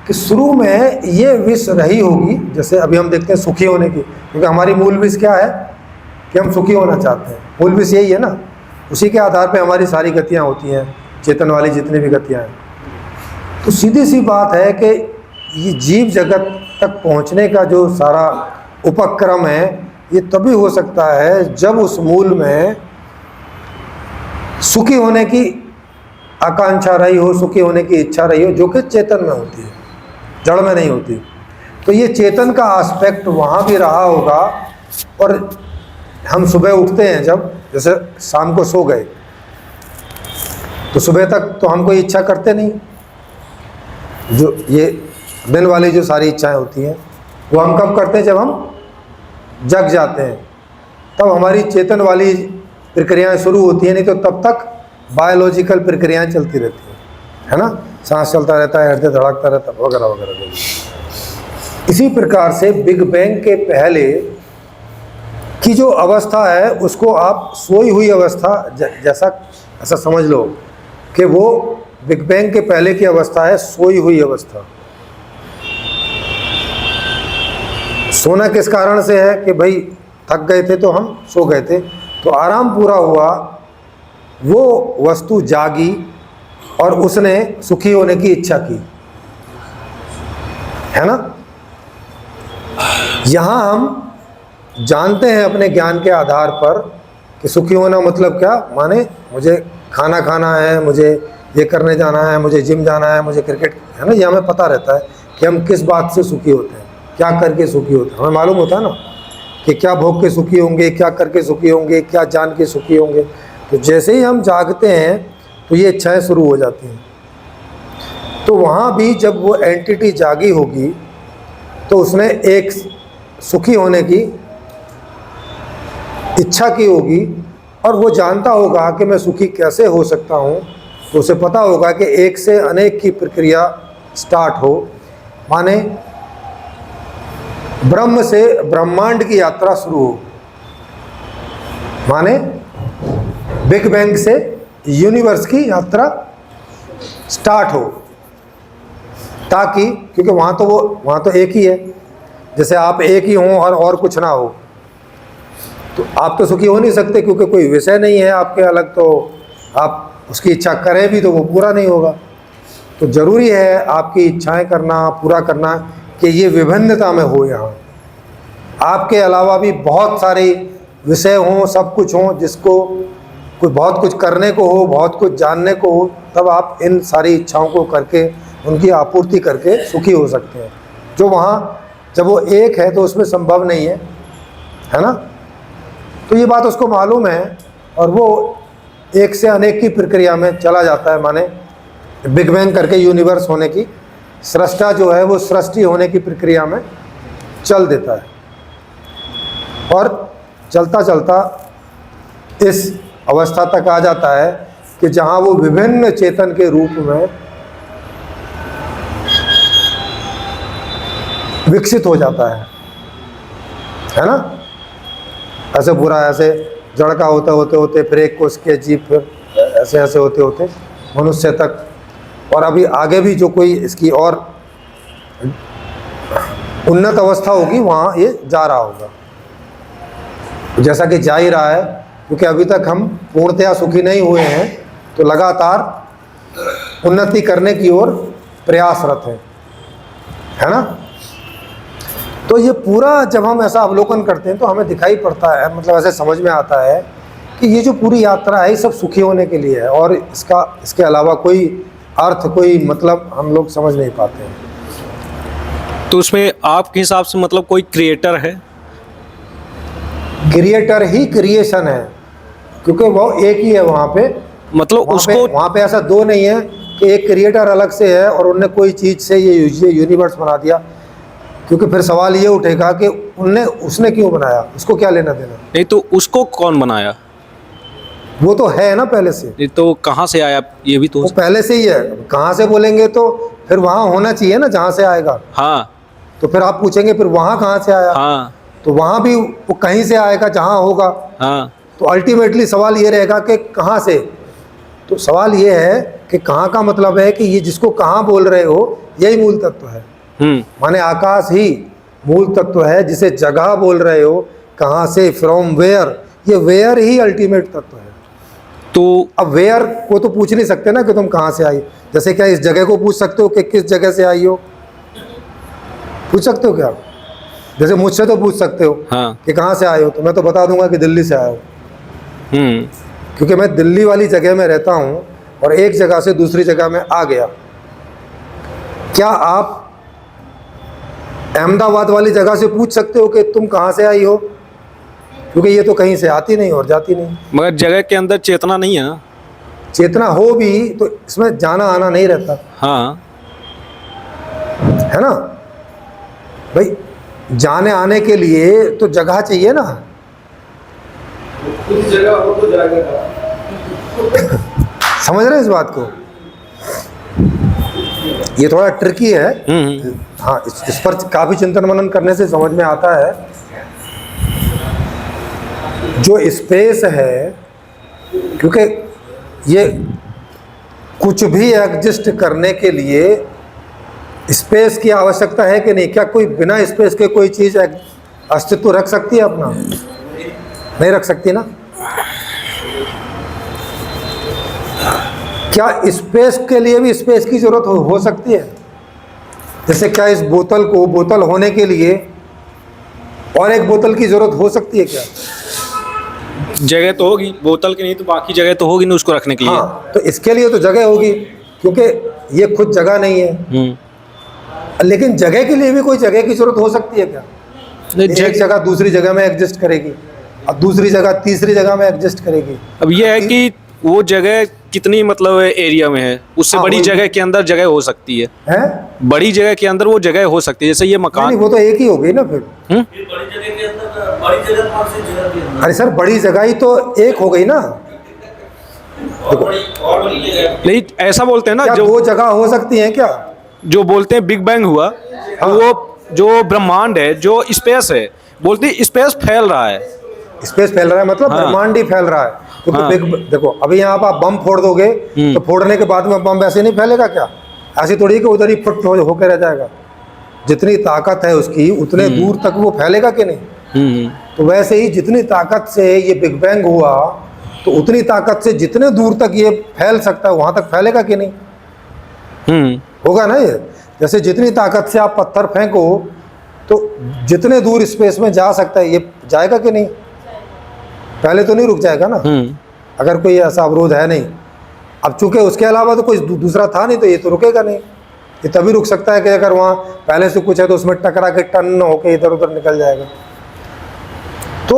Speaker 1: कि शुरू में ये विश रही होगी, जैसे अभी हम देखते हैं सुखी होने की, क्योंकि हमारी मूल विश क्या है कि हम सुखी होना चाहते हैं, मूल विश यही है ना। उसी के आधार पे हमारी सारी गतियाँ होती हैं, चेतन वाली जितनी भी गतियाँ हैं। तो सीधी सी बात है कि ये जीव जगत तक पहुँचने का जो सारा उपक्रम है, ये तभी हो सकता है जब उस मूल में सुखी होने की आकांक्षा रही हो, सुखी होने की इच्छा रही हो, जो कि चेतन में होती है, जड़ में नहीं होती। तो ये चेतन का एस्पेक्ट वहाँ भी रहा होगा। और हम सुबह उठते हैं, जब जैसे शाम को सो गए तो सुबह तक तो हम कोई इच्छा करते नहीं, जो ये दिन वाली जो सारी इच्छाएं होती हैं वो हम कब करते हैं, जब हम जग जाते हैं, तब हमारी चेतन वाली प्रक्रियाएं शुरू होती हैं। नहीं तो तब तक बायोलॉजिकल प्रक्रियाएं चलती रहती हैं, है ना, सांस चलता रहता है, हृदय धड़कता रहता है, वगैरह वगैरह। इसी प्रकार से बिग बैंग के पहले की जो अवस्था है उसको आप सोई हुई अवस्था जैसा ऐसा समझ लो कि वो बिग बैंग के पहले की अवस्था है सोई हुई अवस्था। सोना किस कारण से है कि भाई थक गए थे तो हम सो गए थे, तो आराम पूरा हुआ, वो वस्तु जागी और उसने सुखी होने की इच्छा की, है ना। यहाँ हम जानते हैं अपने ज्ञान के आधार पर कि सुखी होना मतलब क्या, माने मुझे खाना खाना है, मुझे ये करने जाना है, मुझे जिम जाना है, मुझे क्रिकेट, है ना, ये हमें पता रहता है कि हम किस बात से सुखी होते हैं, क्या करके सुखी होते हैं, हमें मालूम होता है ना कि क्या भोग के सुखी होंगे, क्या करके सुखी होंगे, क्या जान के सुखी होंगे। तो जैसे ही हम जागते हैं तो ये इच्छाएं शुरू हो जाती हैं। तो वहाँ भी जब वो एंटिटी जागी होगी तो उसने एक सुखी होने की इच्छा की होगी और वो जानता होगा कि मैं सुखी कैसे हो सकता हूँ। तो उसे पता होगा कि एक से अनेक की प्रक्रिया स्टार्ट हो, माने ब्रह्म से ब्रह्मांड की यात्रा शुरू हो, माने बिग बैंग से यूनिवर्स की यात्रा स्टार्ट हो, ताकि क्योंकि वहाँ तो एक ही है। जैसे आप एक ही हों और कुछ ना हो तो आप तो सुखी हो नहीं सकते, क्योंकि कोई विषय नहीं है आपके अलग, तो आप उसकी इच्छा करें भी तो वो पूरा नहीं होगा। तो ज़रूरी है आपकी इच्छाएं करना, पूरा करना, कि ये विभिन्नता में हो। यहाँ आपके अलावा भी बहुत सारे विषय हों, सब कुछ हों, जिसको कोई बहुत कुछ करने को हो, बहुत कुछ जानने को हो, तब आप इन सारी इच्छाओं को करके उनकी आपूर्ति करके सुखी हो सकते हैं। जो वहाँ जब वो एक है तो उसमें संभव नहीं है ना। तो ये बात उसको मालूम है और वो एक से अनेक की प्रक्रिया में चला जाता है, माने बिग बैंग करके यूनिवर्स होने की, सृष्टा जो है वो सृष्टि होने की प्रक्रिया में चल देता है। और चलता चलता इस अवस्था तक आ जाता है कि जहाँ वो विभिन्न चेतन के रूप में विकसित हो जाता है ना। ऐसे पूरा ऐसे जड़ का होते होते होते फिर एक कोष के जीव, फिर ऐसे ऐसे होते होते मनुष्य तक, और अभी आगे भी जो कोई इसकी और उन्नत अवस्था होगी वहाँ ये जा रहा होगा, जैसा कि जा ही रहा है, क्योंकि अभी तक हम पूर्णतया सुखी नहीं हुए हैं, तो लगातार उन्नति करने की ओर प्रयासरत है ना। तो ये पूरा जब हम ऐसा अवलोकन करते हैं तो हमें दिखाई पड़ता है, मतलब ऐसे समझ में आता है कि ये जो पूरी यात्रा है ये सब सुखी होने के लिए है, और इसके अलावा कोई अर्थ, कोई मतलब हम लोग समझ नहीं पाते हैं।
Speaker 2: तो उसमें आपके हिसाब से मतलब कोई क्रिएटर है?
Speaker 1: क्रिएटर ही क्रिएशन है, क्योंकि वो एक ही है वहाँ पे,
Speaker 2: मतलब
Speaker 1: वहाँ पे ऐसा दो नहीं है कि एक क्रिएटर अलग से है और उनने कोई चीज़ से ये यूनिवर्स बना दिया। क्योंकि फिर सवाल ये उठेगा कि उसने क्यों बनाया, उसको क्या लेना देना।
Speaker 2: नहीं तो उसको कौन बनाया?
Speaker 1: वो तो है ना पहले से।
Speaker 2: ये तो कहाँ से आया, ये भी तो
Speaker 1: वो पहले से ही है। कहाँ से बोलेंगे तो फिर वहाँ होना चाहिए ना जहाँ से आएगा।
Speaker 2: हाँ,
Speaker 1: तो फिर आप पूछेंगे फिर वहाँ कहाँ से आया।
Speaker 2: हाँ,
Speaker 1: तो वहाँ भी वो कहीं से आएगा जहाँ होगा।
Speaker 2: हाँ।
Speaker 1: तो अल्टीमेटली सवाल ये रहेगा कि कहाँ से। तो सवाल ये है कि कहाँ का मतलब है कि ये जिसको कहाँ बोल रहे हो यही मूल तत्व है। माने आकाश ही मूल तत्व है, जिसे जगह बोल रहे हो, कहाँ से, फ्रॉम वेयर, ये वेयर ही अल्टीमेट तत्व है।
Speaker 2: तो
Speaker 1: अब वेयर को तो पूछ नहीं सकते ना कि तुम कहाँ से आई। जैसे क्या इस जगह को पूछ सकते हो कि किस जगह से आई हो, पूछ सकते हो क्या? जैसे मुझसे तो पूछ सकते हो
Speaker 2: हाँ।
Speaker 1: कि कहाँ से आए हो, तो मैं तो बता दूंगा कि दिल्ली से आया हो, क्योंकि मैं दिल्ली वाली जगह में रहता हूँ और एक जगह से दूसरी जगह में आ गया। क्या आप अहमदाबाद वाली जगह से पूछ सकते हो कि तुम कहाँ से आई हो? क्योंकि ये तो कहीं से आती नहीं और जाती नहीं।
Speaker 2: मगर जगह के अंदर चेतना नहीं है ना।
Speaker 1: चेतना हो भी तो इसमें जाना आना नहीं रहता।
Speaker 2: हाँ,
Speaker 1: है ना भाई, जाने आने के लिए तो जगह चाहिए ना।
Speaker 4: कुछ जगह हो तो जाएगा।
Speaker 1: समझ रहे हैं इस बात को? ये थोड़ा ट्रिकी है। हाँ, इस पर काफ़ी चिंतन मनन करने से समझ में आता है। जो स्पेस है, क्योंकि ये कुछ भी एग्जिस्ट करने के लिए स्पेस की आवश्यकता है कि नहीं? क्या कोई बिना स्पेस के कोई चीज़ अस्तित्व रख सकती है अपना? नहीं रख सकती ना। क्या स्पेस के लिए भी स्पेस की ज़रूरत हो सकती है? जैसे क्या इस बोतल को बोतल होने के लिए और एक बोतल की ज़रूरत हो सकती है क्या?
Speaker 2: जगह तो होगी बोतल की, नहीं तो बाकी जगह तो होगी ना उसको रखने के लिए।
Speaker 1: हाँ, तो इसके लिए तो जगह होगी, क्योंकि ये खुद जगह नहीं है। लेकिन जगह के लिए भी कोई जगह की जरूरत हो सकती है क्या? एक जगह दूसरी जगह में एग्जिस्ट करेगी, अब दूसरी जगह तीसरी जगह में एग्जिस्ट करेगी।
Speaker 2: अब ये है कि वो जगह कितनी मतलब एरिया में है, उससे
Speaker 1: हाँ,
Speaker 2: बड़ी
Speaker 1: वही।
Speaker 2: जगह के अंदर जगह हो सकती है,
Speaker 1: हैं?
Speaker 2: बड़ी जगह के अंदर वो जगह हो सकती है, जैसे ये
Speaker 1: नहीं,
Speaker 2: मकान।
Speaker 1: वो तो एक ही हो गई ना फिर।
Speaker 4: ये बड़ी जगह के अंदर, बड़ी जगह कौन सी जगह के अंदर?
Speaker 1: अरे सर, बड़ी जगह ही तो एक हो गई ना।
Speaker 4: और बड़ी जगह।
Speaker 2: नहीं, ऐसा बोलते हैं ना,
Speaker 1: क्या
Speaker 2: जो
Speaker 1: दो जगह हो सकती हैं क्या?
Speaker 2: जो बोलते हैं बिग बैंग हुआ,
Speaker 1: हाँ।
Speaker 2: वो जो ब्रह्मांड है, जो स्पेस है, बोलते हैं स्पेस फैल रहा है।
Speaker 1: स्पेस फैल रहा है मतलब
Speaker 2: हाँ।
Speaker 1: ब्रह्मांड ही फैल रहा है, क्योंकि
Speaker 2: हाँ।
Speaker 1: देखो अभी यहाँ पर आप बम फोड़ दोगे तो फोड़ने के बाद में बम वैसे नहीं फैलेगा क्या? ऐसी थोड़ी कि उधर ही फुट होकर रह जाएगा। जितनी ताकत है उसकी उतने दूर तक वो फैलेगा कि नहीं? तो वैसे ही जितनी ताकत से ये बिग बैंग हुआ, तो उतनी ताकत से जितने दूर तक ये फैल सकता है वहां तक फैलेगा कि नहीं? होगा ना ये। जैसे जितनी ताकत से आप पत्थर फेंको तो जितने दूर स्पेस में जा सकता है, ये जाएगा कि नहीं? पहले तो नहीं रुक जाएगा ना, अगर कोई ऐसा अवरोध है नहीं। अब चूंकि उसके अलावा तो कोई दूसरा था नहीं, तो ये तो रुकेगा नहीं। ये तभी रुक सकता है कि अगर वहाँ पहले से कुछ है तो उसमें टकरा के टन होके इधर उधर निकल जाएगा। तो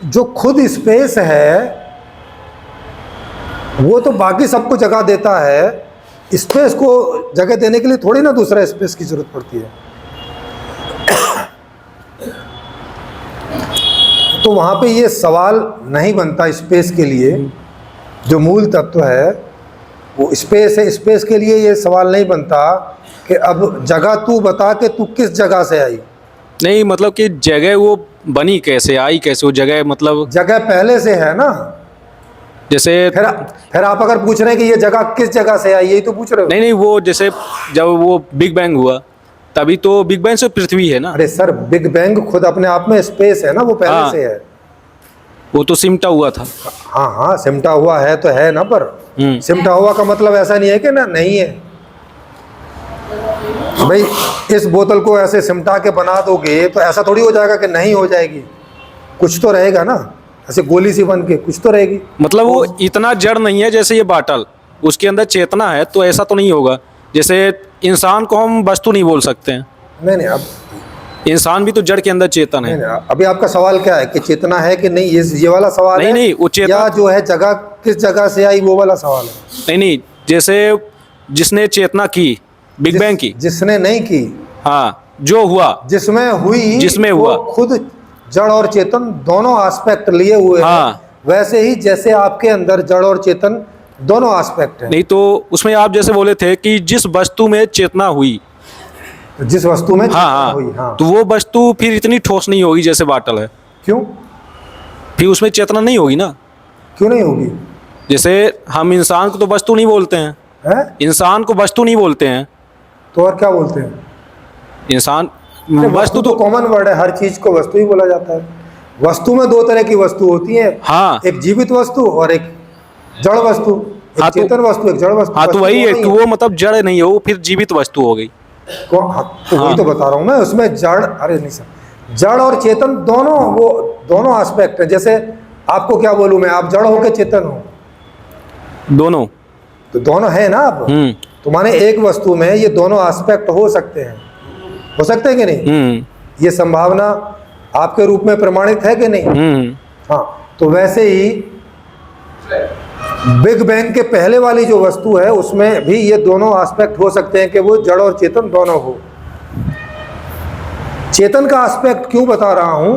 Speaker 1: जो खुद स्पेस है वो तो बाकी सबको जगह देता है, स्पेस को जगह देने के लिए थोड़ी ना दूसरा स्पेस की जरूरत पड़ती है। तो वहाँ पे ये सवाल नहीं बनता स्पेस के लिए, जो मूल तत्व है वो स्पेस है। स्पेस के लिए ये सवाल नहीं बनता कि अब जगह तू बता के तू किस जगह से आई।
Speaker 2: नहीं, मतलब कि जगह वो बनी कैसे, आई कैसे वो जगह, मतलब
Speaker 1: जगह पहले से है ना।
Speaker 2: जैसे
Speaker 1: फिर आप अगर पूछ रहे हैं कि ये जगह किस जगह से आई, यही तो पूछ रहे हो।
Speaker 2: नहीं, वो जैसे जब वो बिग बैंग हुआ तभी तो बिग बैंग से पृथ्वी है ना।
Speaker 1: अरे सर, बिग बैंग खुद अपने आप में स्पेस है ना, वो पहले
Speaker 2: हाँ।
Speaker 1: से है।
Speaker 2: वो तो सिमटा हुआ था।
Speaker 1: हाँ हाँ, सिमटा हुआ है तो है ना, पर सिमटा हुआ का मतलब ऐसा नहीं है कि ना नहीं है। भाई इस बोतल को ऐसे सिमटा के बना दोगे तो ऐसा थोड़ी हो जाएगा कि नहीं हो जाएगी, कुछ तो रहेगा ना, ऐसे गोली सी बन के कुछ तो रहेगी।
Speaker 2: मतलब वो इतना जड़ नहीं है जैसे ये बाटल, उसके अंदर चेतना है, तो ऐसा तो नहीं होगा। जैसे इंसान को हम वस्तु नहीं बोल सकते हैं,
Speaker 1: नहीं नहीं, अब
Speaker 2: इंसान भी तो जड़ के अंदर चेतन
Speaker 1: नहीं
Speaker 2: है।
Speaker 1: नहीं, अभी आपका सवाल क्या है कि चेतना है कि नहीं, ये वाला सवाल
Speaker 2: नहीं,
Speaker 1: है?
Speaker 2: नहीं, वो चेतना-
Speaker 1: या जो है जगह किस जगह से आई वो वाला सवाल है?
Speaker 2: नहीं नहीं, जैसे जिसने चेतना की, बिग बैंग की,
Speaker 1: जिसने नहीं की,
Speaker 2: हाँ, जो हुआ,
Speaker 1: जिसमें हुई,
Speaker 2: जिसमें
Speaker 1: वो
Speaker 2: हुआ।
Speaker 1: खुद जड़ और चेतन दोनों एस्पेक्ट लिए हुए हैं।
Speaker 2: हाँ।
Speaker 1: वैसे ही जैसे आपके अंदर जड़ और चेतन दोनों एस्पेक्ट हैं।
Speaker 2: नहीं तो उसमें आप जैसे बोले थे कि जिस वस्तु में चेतना हुई,
Speaker 1: जिस वस्तु में
Speaker 2: हाँ
Speaker 1: चेतना
Speaker 2: हाँ,
Speaker 1: हुई, हाँ,
Speaker 2: तो वो वस्तु फिर इतनी ठोस नहीं होगी जैसे बाटल है,
Speaker 1: क्यों
Speaker 2: फिर उसमें चेतना नहीं होगी ना।
Speaker 1: क्यों नहीं होगी?
Speaker 2: जैसे हम इंसान को तो वस्तु नहीं बोलते हैं,
Speaker 1: है
Speaker 2: इंसान को वस्तु नहीं बोलते हैं,
Speaker 1: तो और क्या बोलते हैं?
Speaker 2: इंसान
Speaker 1: वस्तु
Speaker 2: वस्तु
Speaker 1: तो
Speaker 2: तो,
Speaker 1: कॉमन वर्ड है, हर चीज को वस्तु ही बोला जाता है। वस्तु में दो तरह की वस्तु होती है,
Speaker 2: हाँ
Speaker 1: एक जीवित वस्तु और एक जड़ वस्तु। एक
Speaker 2: हाँ, तो-
Speaker 1: चेतन वस्तु, एक जड़ वस्तु।
Speaker 2: हाँ, तो
Speaker 1: वस्तु
Speaker 2: वही है
Speaker 1: नहीं
Speaker 2: कि वो मतलब जड़ नहीं है, वो फिर जीवित वस्तु हो गई।
Speaker 1: हाँ, तो वही तो बता रहा हूँ मैं, उसमें जड़, अरे नहीं सर, जड़ और चेतन दोनों, वो दोनों एस्पेक्ट है। जैसे आपको क्या बोलूँ मैं, आप जड़ हो के चेतन हो,
Speaker 2: दोनों।
Speaker 1: तो दोनों है ना आप। तो माने एक वस्तु में ये दोनों एस्पेक्ट हो सकते हैं, हो सकते हैं कि नहीं? ये संभावना आपके रूप में प्रमाणित है कि नहीं? हाँ, तो वैसे ही बिग बैंग के पहले वाली जो वस्तु है उसमें भी ये दोनों एस्पेक्ट हो सकते हैं कि वो जड़ और चेतन दोनों हो। चेतन का एस्पेक्ट क्यों बता रहा हूं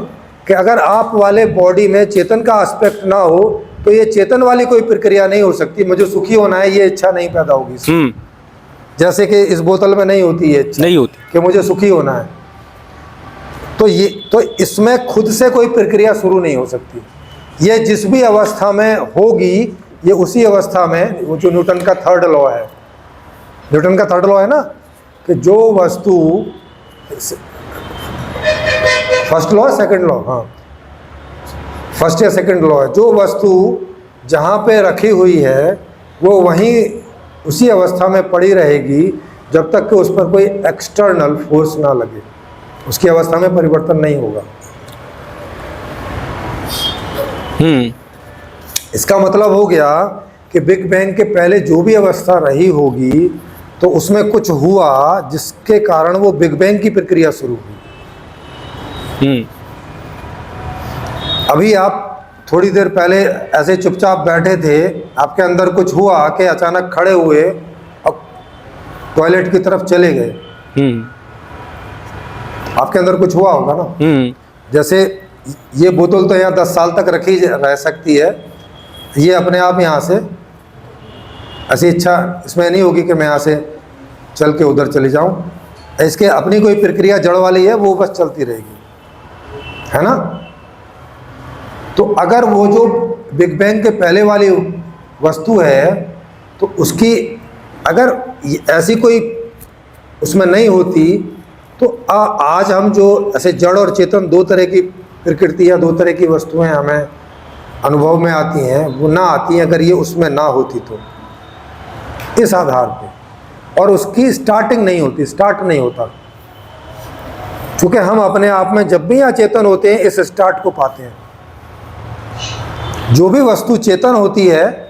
Speaker 1: कि अगर आप वाले बॉडी में चेतन का एस्पेक्ट ना हो तो ये चेतन वाली कोई प्रक्रिया नहीं हो सकती। मुझे सुखी होना है, ये इच्छा नहीं पैदा होगी इसमें। जैसे कि इस बोतल में नहीं होती है इच्छा,
Speaker 2: नहीं होती
Speaker 1: कि मुझे सुखी होना है, तो इसमें खुद से कोई प्रक्रिया शुरू नहीं हो सकती। ये जिस भी अवस्था में होगी, ये उसी अवस्था में, वो जो न्यूटन का थर्ड लॉ है, न्यूटन का थर्ड लॉ है ना, कि जो वस्तु, फर्स्ट लॉ सेकंड लॉ, हाँ फर्स्ट या सेकंड लॉ है, जो वस्तु जहाँ पे रखी हुई है वो वहीं उसी अवस्था में पड़ी रहेगी जब तक कि उस पर कोई एक्सटर्नल फोर्स ना लगे, उसकी अवस्था में परिवर्तन नहीं होगा। इसका मतलब हो गया कि बिग बैंग के पहले जो भी अवस्था रही होगी तो उसमें कुछ हुआ जिसके कारण वो बिग बैंग की प्रक्रिया शुरू हुई। अभी आप थोड़ी देर पहले ऐसे चुपचाप बैठे थे, आपके अंदर कुछ हुआ कि अचानक खड़े हुए और टॉयलेट की तरफ चले गए। आपके अंदर कुछ हुआ होगा ना। जैसे ये बोतल तो यहाँ 10 साल तक रखी रह सकती है, ये अपने आप यहाँ से ऐसी इच्छा इसमें नहीं होगी कि मैं यहाँ से चल के उधर चले जाऊँ। इसके अपनी कोई प्रक्रिया जड़ वाली है, वो बस चलती रहेगी, है ना। तो अगर वो जो बिग बैंग के पहले वाली वस्तु है तो उसकी अगर ऐसी कोई उसमें नहीं होती तो आज हम जो ऐसे जड़ और चेतन दो तरह की प्रकृति या दो तरह की वस्तुएं हमें अनुभव में आती हैं, वो ना आती हैं अगर ये उसमें ना होती तो। इस आधार पे और उसकी स्टार्टिंग नहीं होती, स्टार्ट नहीं होता, क्योंकि हम अपने आप में जब भी अचेतन होते हैं इस स्टार्ट को पाते हैं। जो भी वस्तु चेतन होती है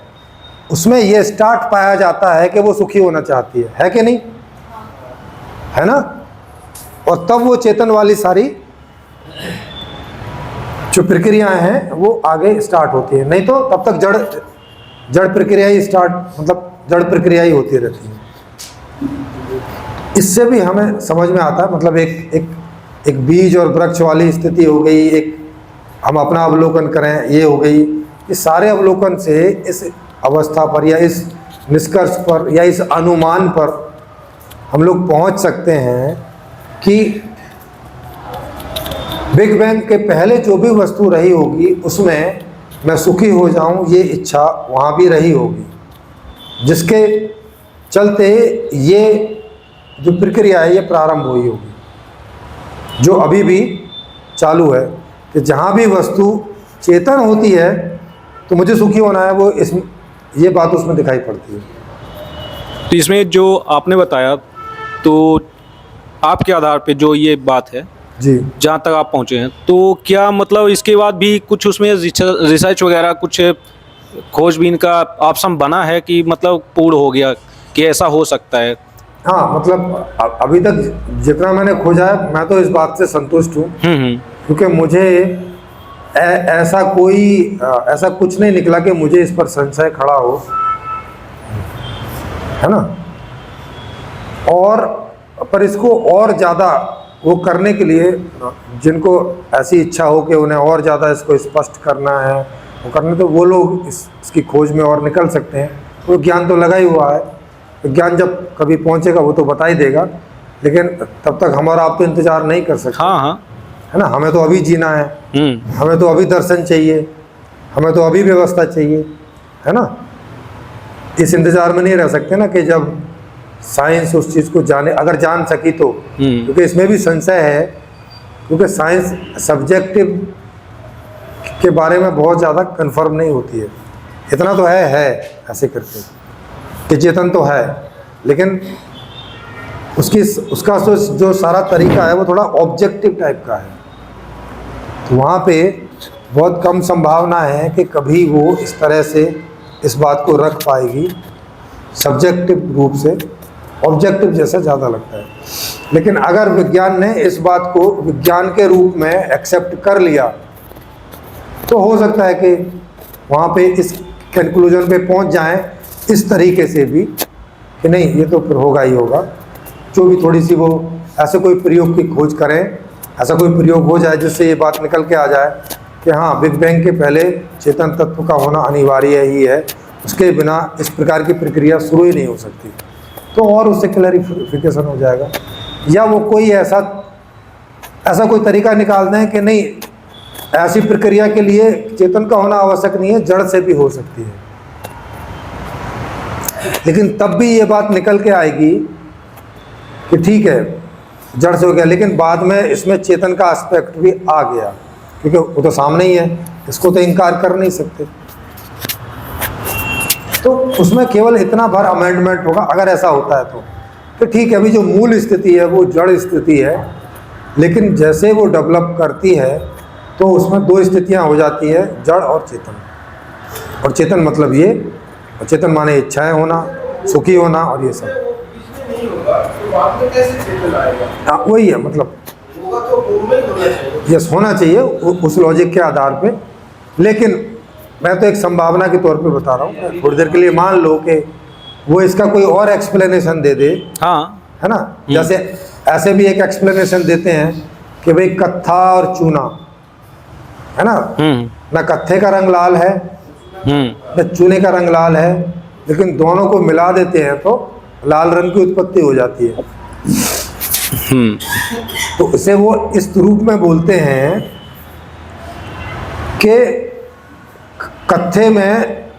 Speaker 1: उसमें यह स्टार्ट पाया जाता है कि वो सुखी होना चाहती है कि नहीं, है ना। और तब वो चेतन वाली सारी जो प्रक्रियाएं हैं वो आगे स्टार्ट होती है, नहीं तो तब तक जड़ प्रक्रिया ही जड़ प्रक्रिया ही होती रहती है। इससे भी हमें समझ में आता है, मतलब एक बीज और वृक्ष वाली स्थिति हो गई, एक हम अपना अवलोकन करें ये हो गई। इस सारे अवलोकन से इस अवस्था पर या इस निष्कर्ष पर या इस अनुमान पर हम लोग पहुंच सकते हैं कि बिग बैंग के पहले जो भी वस्तु रही होगी उसमें मैं सुखी हो जाऊं, ये इच्छा वहाँ भी रही होगी, जिसके चलते ये जो प्रक्रिया है ये प्रारंभ हुई होगी, जो अभी भी चालू है। कि जहाँ भी वस्तु चेतन होती है तो मुझे सुखी होना है, वो ये बात उसमें दिखाई पड़ती है।
Speaker 2: तो इसमें जो आपने बताया तो आपके आधार पे जो ये बात है
Speaker 1: जी,
Speaker 2: जहाँ तक आप पहुँचे हैं, तो क्या मतलब इसके बाद भी कुछ उसमें रिसर्च वगैरह कुछ खोजबीन का ऑप्शन बना है कि मतलब पूर्ण हो गया कि ऐसा हो सकता है?
Speaker 1: हाँ, मतलब अभी तक जितना मैंने खोजा है मैं तो इस बात से संतुष्ट हूँ, क्योंकि मुझे ऐसा कुछ नहीं निकला कि मुझे इस पर संशय खड़ा हो, है ना। और पर इसको और ज़्यादा वो करने के लिए जिनको ऐसी इच्छा हो कि उन्हें और ज़्यादा इसको स्पष्ट करना है वो करने, तो वो लोग इसकी खोज में और निकल सकते हैं। वो ज्ञान तो लगा ही हुआ है, तो ज्ञान जब कभी पहुंचेगा वो तो बता ही देगा, लेकिन तब तक हम और आप तो इंतज़ार नहीं कर सकते।
Speaker 2: हाँ,
Speaker 1: है ना। हमें तो अभी जीना है, हमें तो अभी दर्शन चाहिए, हमें तो अभी व्यवस्था चाहिए, है ना। इस इंतज़ार में नहीं रह सकते ना कि जब साइंस उस चीज़ को जाने, अगर जान सकी तो, क्योंकि इसमें भी संशय है, क्योंकि साइंस सब्जेक्टिव के बारे में बहुत ज़्यादा कंफर्म नहीं होती है। इतना तो है ऐसे करके कि चेतन तो है, लेकिन उसका जो सारा तरीका है वो थोड़ा ऑब्जेक्टिव टाइप का है, तो वहाँ पे बहुत कम संभावना है कि कभी वो इस तरह से इस बात को रख पाएगी सब्जेक्टिव रूप से। ऑब्जेक्टिव जैसा ज़्यादा लगता है, लेकिन अगर विज्ञान ने इस बात को विज्ञान के रूप में एक्सेप्ट कर लिया तो हो सकता है कि वहाँ पे इस कंक्लूजन पे पहुँच जाएं इस तरीके से भी कि नहीं ये तो फिर होगा ही होगा। जो भी थोड़ी सी वो ऐसे कोई प्रयोग की खोज करें, ऐसा कोई प्रयोग हो जाए जिससे ये बात निकल के आ जाए कि हाँ बिग बैंग के पहले चेतन तत्व का होना अनिवार्य ही है, उसके बिना इस प्रकार की प्रक्रिया शुरू ही नहीं हो सकती, तो और उससे क्लैरिफिकेशन हो जाएगा। या वो कोई ऐसा कोई तरीका निकाल दें कि नहीं ऐसी प्रक्रिया के लिए चेतन का होना आवश्यक नहीं है, जड़ से भी हो सकती है, लेकिन तब भी ये बात निकल के आएगी कि ठीक है जड़ से हो गया, लेकिन बाद में इसमें चेतन का एस्पेक्ट भी आ गया, क्योंकि वो तो सामने ही है, इसको तो इनकार कर नहीं सकते। तो उसमें केवल इतना भर अमेंडमेंट होगा अगर ऐसा होता है तो ठीक है। अभी जो मूल स्थिति है वो जड़ स्थिति है, लेकिन जैसे वो डेवलप करती है तो उसमें दो स्थितियां हो जाती हैं, जड़ और चेतन। और चेतन मतलब ये, और चेतन माने इच्छाएं होना, सुखी होना और ये सब।
Speaker 5: इसमें नहीं होगा तो बाद में कैसे चेतन आएगा?
Speaker 1: हाँ वही है, मतलब
Speaker 5: होगा तो पूर्व में होना चाहिए।
Speaker 1: यस होना चाहिए उस लॉजिक के आधार पे। लेकिन मैं तो एक संभावना के तौर पे बता रहा हूँ, थोड़ी देर के लिए मान लो कि वो इसका कोई और एक्सप्लेनेशन दे दे,
Speaker 2: हाँ
Speaker 1: है ना। जैसे ऐसे भी एक एक्सप्लेनेशन देते हैं कि भाई कत्था और चूना, है ना, ना कत्थे का रंग लाल है न चूने का रंग लाल है, लेकिन दोनों को मिला देते हैं तो लाल रंग की उत्पत्ति हो जाती है। तो इसे वो इस रूप में बोलते हैं कि कत्थे में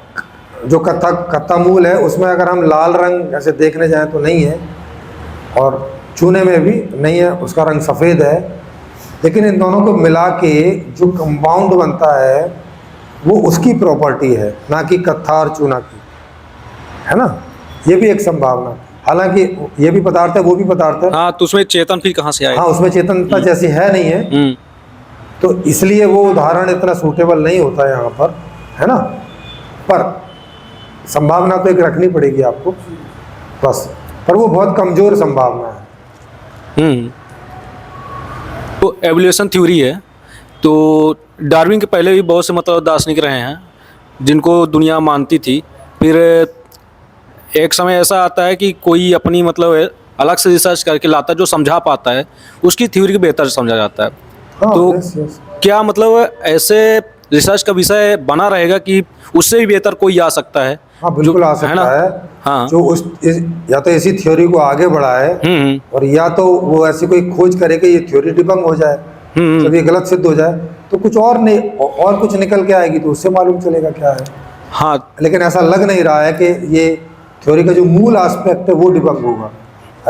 Speaker 1: जो कत्था मूल है उसमें अगर हम लाल रंग ऐसे देखने जाएं तो नहीं है, और चूने में भी नहीं है, उसका रंग सफ़ेद है। लेकिन इन दोनों को मिला के जो कंपाउंड बनता है वो उसकी प्रॉपर्टी है, ना कि कत्था और चूना की, है ना। ये भी एक संभावना, हालांकि ये भी पदार्थ है वो भी पदार्थ है।
Speaker 2: हाँ, तो उसमें चेतन फिर कहाँ से आएगा?
Speaker 1: हाँ उसमें चेतनता जैसी है नहीं है, तो इसलिए वो उदाहरण इतना सूटेबल नहीं होता है यहाँ पर, है ना। पर संभावना तो एक रखनी पड़ेगी आपको बस, पर वो बहुत कमज़ोर संभावना है।
Speaker 2: तो एवोल्यूशन थ्योरी है, तो डार्विन के पहले भी बहुत से मतलब दार्शनिक रहे हैं जिनको दुनिया मानती थी। फिर एक समय ऐसा आता है कि कोई अपनी मतलब अलग से रिसर्च करके लाता है जो समझा पाता है, उसकी थ्योरी को बेहतर समझा जाता है।
Speaker 1: हाँ,
Speaker 2: तो
Speaker 1: यस।
Speaker 2: क्या मतलब ऐसे रिसर्च का विषय बना रहेगा कि उससे भी बेहतर कोई आ सकता है?
Speaker 1: हाँ बिल्कुल आ सकता है।
Speaker 2: हाँ।
Speaker 1: जो या तो इसी थ्योरी को आगे बढ़ाए और या तो वो ऐसी कोई खोज करे कि ये थ्योरी डिबंग हो जाए, जब ये गलत सिद्ध हो जाए तो कुछ और नहीं और कुछ निकल के आएगी तो उससे मालूम चलेगा क्या है।
Speaker 2: हाँ,
Speaker 1: लेकिन ऐसा लग नहीं रहा है कि ये थ्योरी का जो मूल एस्पेक्ट है वो डिबंग होगा,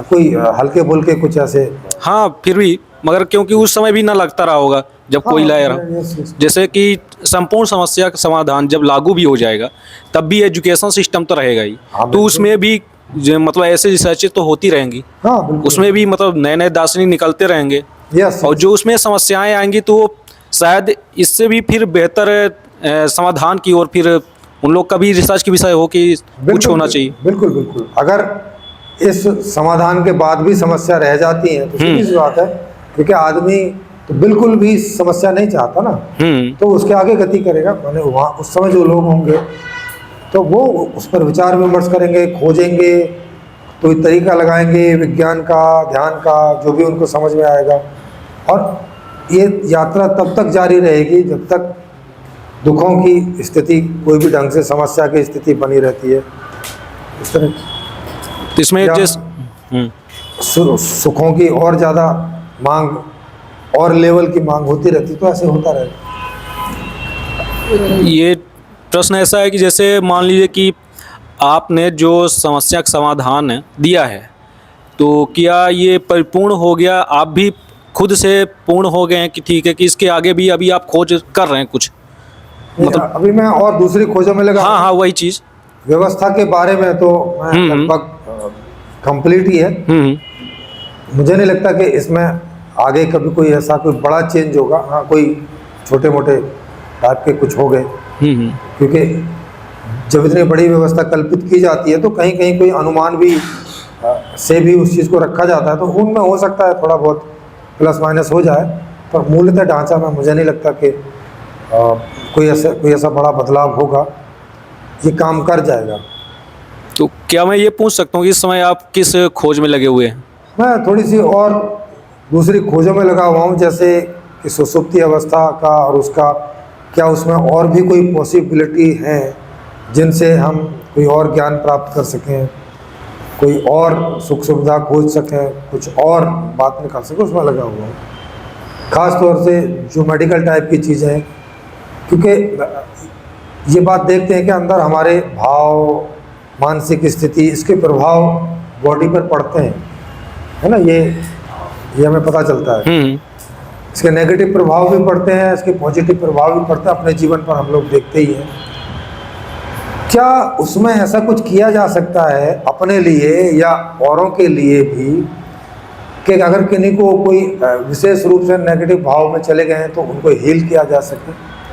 Speaker 1: कोई हल्के फुल्के कुछ ऐसे।
Speaker 2: हाँ फिर भी, मगर क्योंकि उस समय भी ना लगता रहा होगा जब कोई लाया रहा।
Speaker 1: यस।
Speaker 2: जैसे कि संपूर्ण समस्या का समाधान जब लागू भी हो जाएगा तब भी एजुकेशन सिस्टम तो रहेगा ही।
Speaker 1: हाँ,
Speaker 2: तो
Speaker 1: बिल्कुल।
Speaker 2: उसमें भी मतलब ऐसे रिसर्चें तो होती रहेंगी,
Speaker 1: हाँ बिल्कुल।
Speaker 2: उसमें भी मतलब नए नए दार्शनिक निकलते रहेंगे,
Speaker 1: यस।
Speaker 2: और जो उसमें समस्याएं आएंगी तो शायद इससे भी फिर बेहतर समाधान की ओर फिर उन लोग का भी रिसर्च की विषय हो कि कुछ होना चाहिए।
Speaker 1: बिल्कुल बिल्कुल। अगर इस समाधान के बाद भी समस्या रह जाती है तो सीधी सी बात है, क्योंकि आदमी तो बिल्कुल भी समस्या नहीं चाहता ना, तो उसके आगे गति करेगा। माने वहाँ उस समय जो लोग होंगे तो वो उस पर विचार विमर्श करेंगे, खोजेंगे, तो एक तरीका लगाएंगे विज्ञान का, ध्यान का, जो भी उनको समझ में आएगा। और ये यात्रा तब तक जारी रहेगी जब तक दुखों की स्थिति, कोई भी ढंग से समस्या की स्थिति बनी रहती है। इस तरह
Speaker 2: तो इसमें
Speaker 1: या-
Speaker 2: जिस
Speaker 1: सुखों की और ज़्यादा मांग और लेवल की मांग होती रहती, तो ऐसे होता रहेगा।
Speaker 2: ये प्रश्न ऐसा है कि जैसे मान लीजिए कि आपने जो समस्या का समाधान दिया है तो क्या ये परिपूर्ण हो गया, आप भी खुद से पूर्ण हो गए हैं कि ठीक है कि इसके आगे भी अभी आप खोज कर रहे हैं कुछ?
Speaker 1: मतलब अभी मैं और दूसरी खोजों में लगा।
Speaker 2: हाँ हाँ, वही चीज़।
Speaker 1: व्यवस्था के बारे में तो मैं लगभग कंप्लीट ही है। मुझे नहीं लगता कि इसमें आगे कभी कोई ऐसा कोई बड़ा चेंज होगा। हाँ कोई छोटे मोटे टाइप के कुछ हो गए, क्योंकि जब इतनी बड़ी व्यवस्था कल्पित की जाती है तो कहीं कहीं कोई अनुमान भी से भी उस चीज़ को रखा जाता है, तो उनमें हो सकता है थोड़ा बहुत प्लस माइनस हो जाए, पर मूलतः ढांचा में मुझे नहीं लगता कि कोई ऐसा बड़ा बदलाव होगा। ये काम कर जाएगा।
Speaker 2: तो क्या मैं ये पूछ सकता हूँ कि इस समय आप किस खोज में लगे हुए हैं?
Speaker 1: मैं थोड़ी सी और दूसरी खोजों में लगा हुआ हूँ, जैसे कि सुसुप्ति अवस्था का और उसका क्या उसमें और भी कोई पॉसिबिलिटी है जिनसे हम कोई और ज्ञान प्राप्त कर सकें, कोई और सुख सुविधा खोज सकें, कुछ और बात निकाल सकें, उसमें लगा हुआ हूँ। ख़ास तौर से जो मेडिकल टाइप की चीज़ें हैं, क्योंकि ये बात देखते हैं कि अंदर हमारे भाव, मानसिक स्थिति, इसके प्रभाव बॉडी पर पड़ते हैं, है ना। ये हमें पता चलता है। इसके नेगेटिव प्रभाव भी पड़ते हैं, इसके पॉजिटिव प्रभाव भी पड़ते हैं, अपने जीवन पर हम लोग देखते ही हैं। क्या उसमें ऐसा कुछ किया जा सकता है अपने लिए या औरों के लिए भी कि अगर किन्हीं को कोई विशेष रूप से नेगेटिव भाव में चले गए हैं तो उनको हील किया जा सके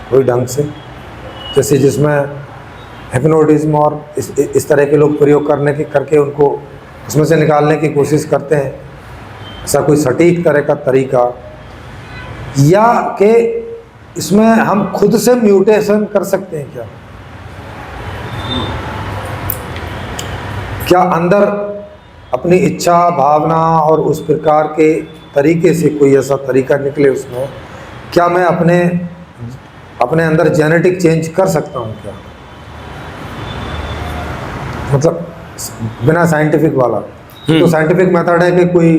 Speaker 1: कोई ढंग से, जैसे जिसमें हिप्नोटिज्म और इस तरह के लोग प्रयोग करके उनको उसमें से निकालने की कोशिश करते हैं। ऐसा कोई सटीक तरह का तरीका, या कि इसमें हम खुद से म्यूटेशन कर सकते हैं क्या अंदर अपनी इच्छा भावना और उस प्रकार के तरीके से कोई ऐसा तरीका निकले उसमें, क्या मैं अपने अंदर जेनेटिक चेंज कर सकता हूँ क्या, मतलब बिना साइंटिफिक वाला। तो साइंटिफिक मेथड है कि कोई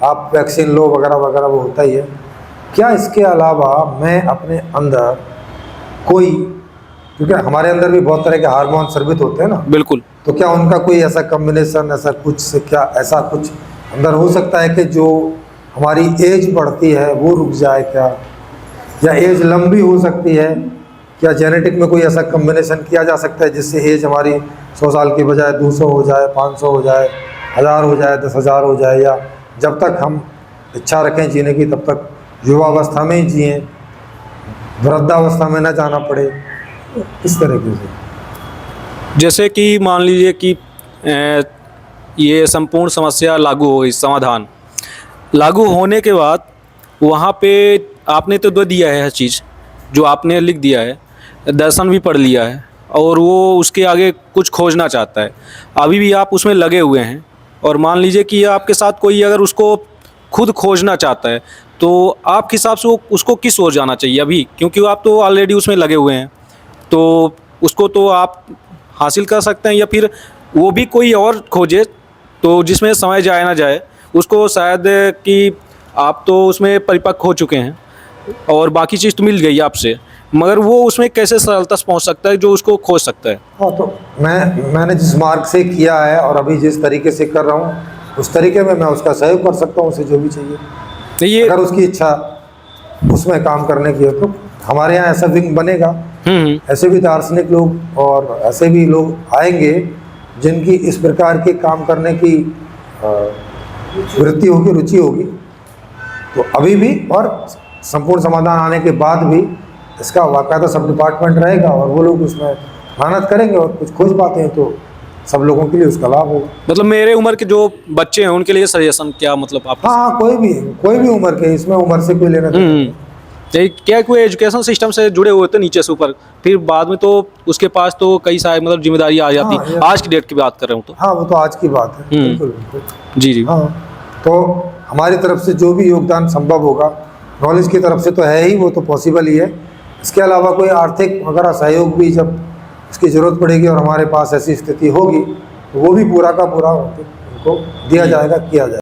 Speaker 1: आप वैक्सीन लो वगैरह वगैरह, वो होता ही है। क्या इसके अलावा मैं अपने अंदर कोई, क्योंकि हमारे अंदर भी बहुत तरह के हार्मोन स्रावित होते हैं ना,
Speaker 2: बिल्कुल,
Speaker 1: तो क्या उनका कोई ऐसा कॉम्बिनेशन ऐसा कुछ से क्या ऐसा कुछ अंदर हो सकता है कि जो हमारी एज बढ़ती है वो रुक जाए क्या, या एज लंबी हो सकती है क्या, जेनेटिक में कोई ऐसा कॉम्बिनेशन किया जा सकता है जिससे एज हमारी 100 साल की बजाय 200 हो जाए, 500 हो जाए, 1000 हो जाए, 10,000 हो जाए, या जब तक हम इच्छा रखें जीने की तब तक युवावस्था में ही जिए, वृद्धावस्था में ना जाना पड़े, इस तरीके से।
Speaker 2: जैसे कि मान लीजिए कि ये संपूर्ण समस्या लागू हो गई, समाधान लागू होने के बाद वहाँ पे आपने तो दे दिया है हर चीज़ जो आपने लिख दिया है, दर्शन भी पढ़ लिया है, और वो उसके आगे कुछ खोजना चाहता है, अभी भी आप उसमें लगे हुए हैं, और मान लीजिए कि आपके साथ कोई अगर उसको खुद खोजना चाहता है तो आपके हिसाब से वो उसको किस ओर जाना चाहिए अभी, क्योंकि आप तो ऑलरेडी उसमें लगे हुए हैं, तो उसको तो आप हासिल कर सकते हैं, या फिर वो भी कोई और खोजे तो जिसमें समय जाए ना जाए, उसको शायद कि आप तो उसमें परिपक्व हो चुके हैं और बाकी चीज़ तो मिल गई आपसे, मगर वो उसमें कैसे सरलता से पहुंच सकता है जो उसको खोज सकता है।
Speaker 1: हाँ, तो मैंने जिस मार्ग से किया है और अभी जिस तरीके से कर रहा हूँ उस तरीके में मैं उसका सहयोग कर सकता हूँ, उसे जो भी चाहिए।
Speaker 2: ये
Speaker 1: अगर उसकी इच्छा उसमें काम करने की है तो हमारे यहाँ ऐसा विंग बनेगा, ऐसे भी दार्शनिक लोग और ऐसे भी लोग आएंगे जिनकी इस प्रकार के काम करने की वृत्ति होगी, रुचि होगी। तो अभी भी और संपूर्ण समाधान आने के बाद भी इसका वाकायदा सब डिपार्टमेंट रहेगा और वो लोग उसमें मेहनत करेंगे और कुछ खोज पाते हैं तो सब लोगों के लिए उसका लाभ होगा।
Speaker 2: मतलब मेरे उम्र के जो बच्चे हैं उनके लिए सजेशन क्या, मतलब आप?
Speaker 1: हाँ, कोई भी उम्र के, इसमें उम्र से कोई लेना देना।
Speaker 2: क्या कोई एजुकेशन सिस्टम से जुड़े हुए थे नीचे से ऊपर, फिर बाद में तो उसके पास तो कई सारी मतलब जिम्मेदारी आ जाती।
Speaker 1: हाँ,
Speaker 2: आज की डेट की बात कर रहा हूँ तो।
Speaker 1: हाँ, वो तो आज की बात है। बिल्कुल बिल्कुल।
Speaker 2: जी।
Speaker 1: हाँ, तो हमारी तरफ से जो भी योगदान संभव होगा, नॉलेज की तरफ से तो है ही, वो तो पॉसिबल ही है। इसके अलावा कोई आर्थिक वगैरह सहयोग भी जब उसकी ज़रूरत पड़ेगी और हमारे पास ऐसी स्थिति होगी तो वो भी पूरा का पूरा उनको दिया जाएगा, किया जाएगा।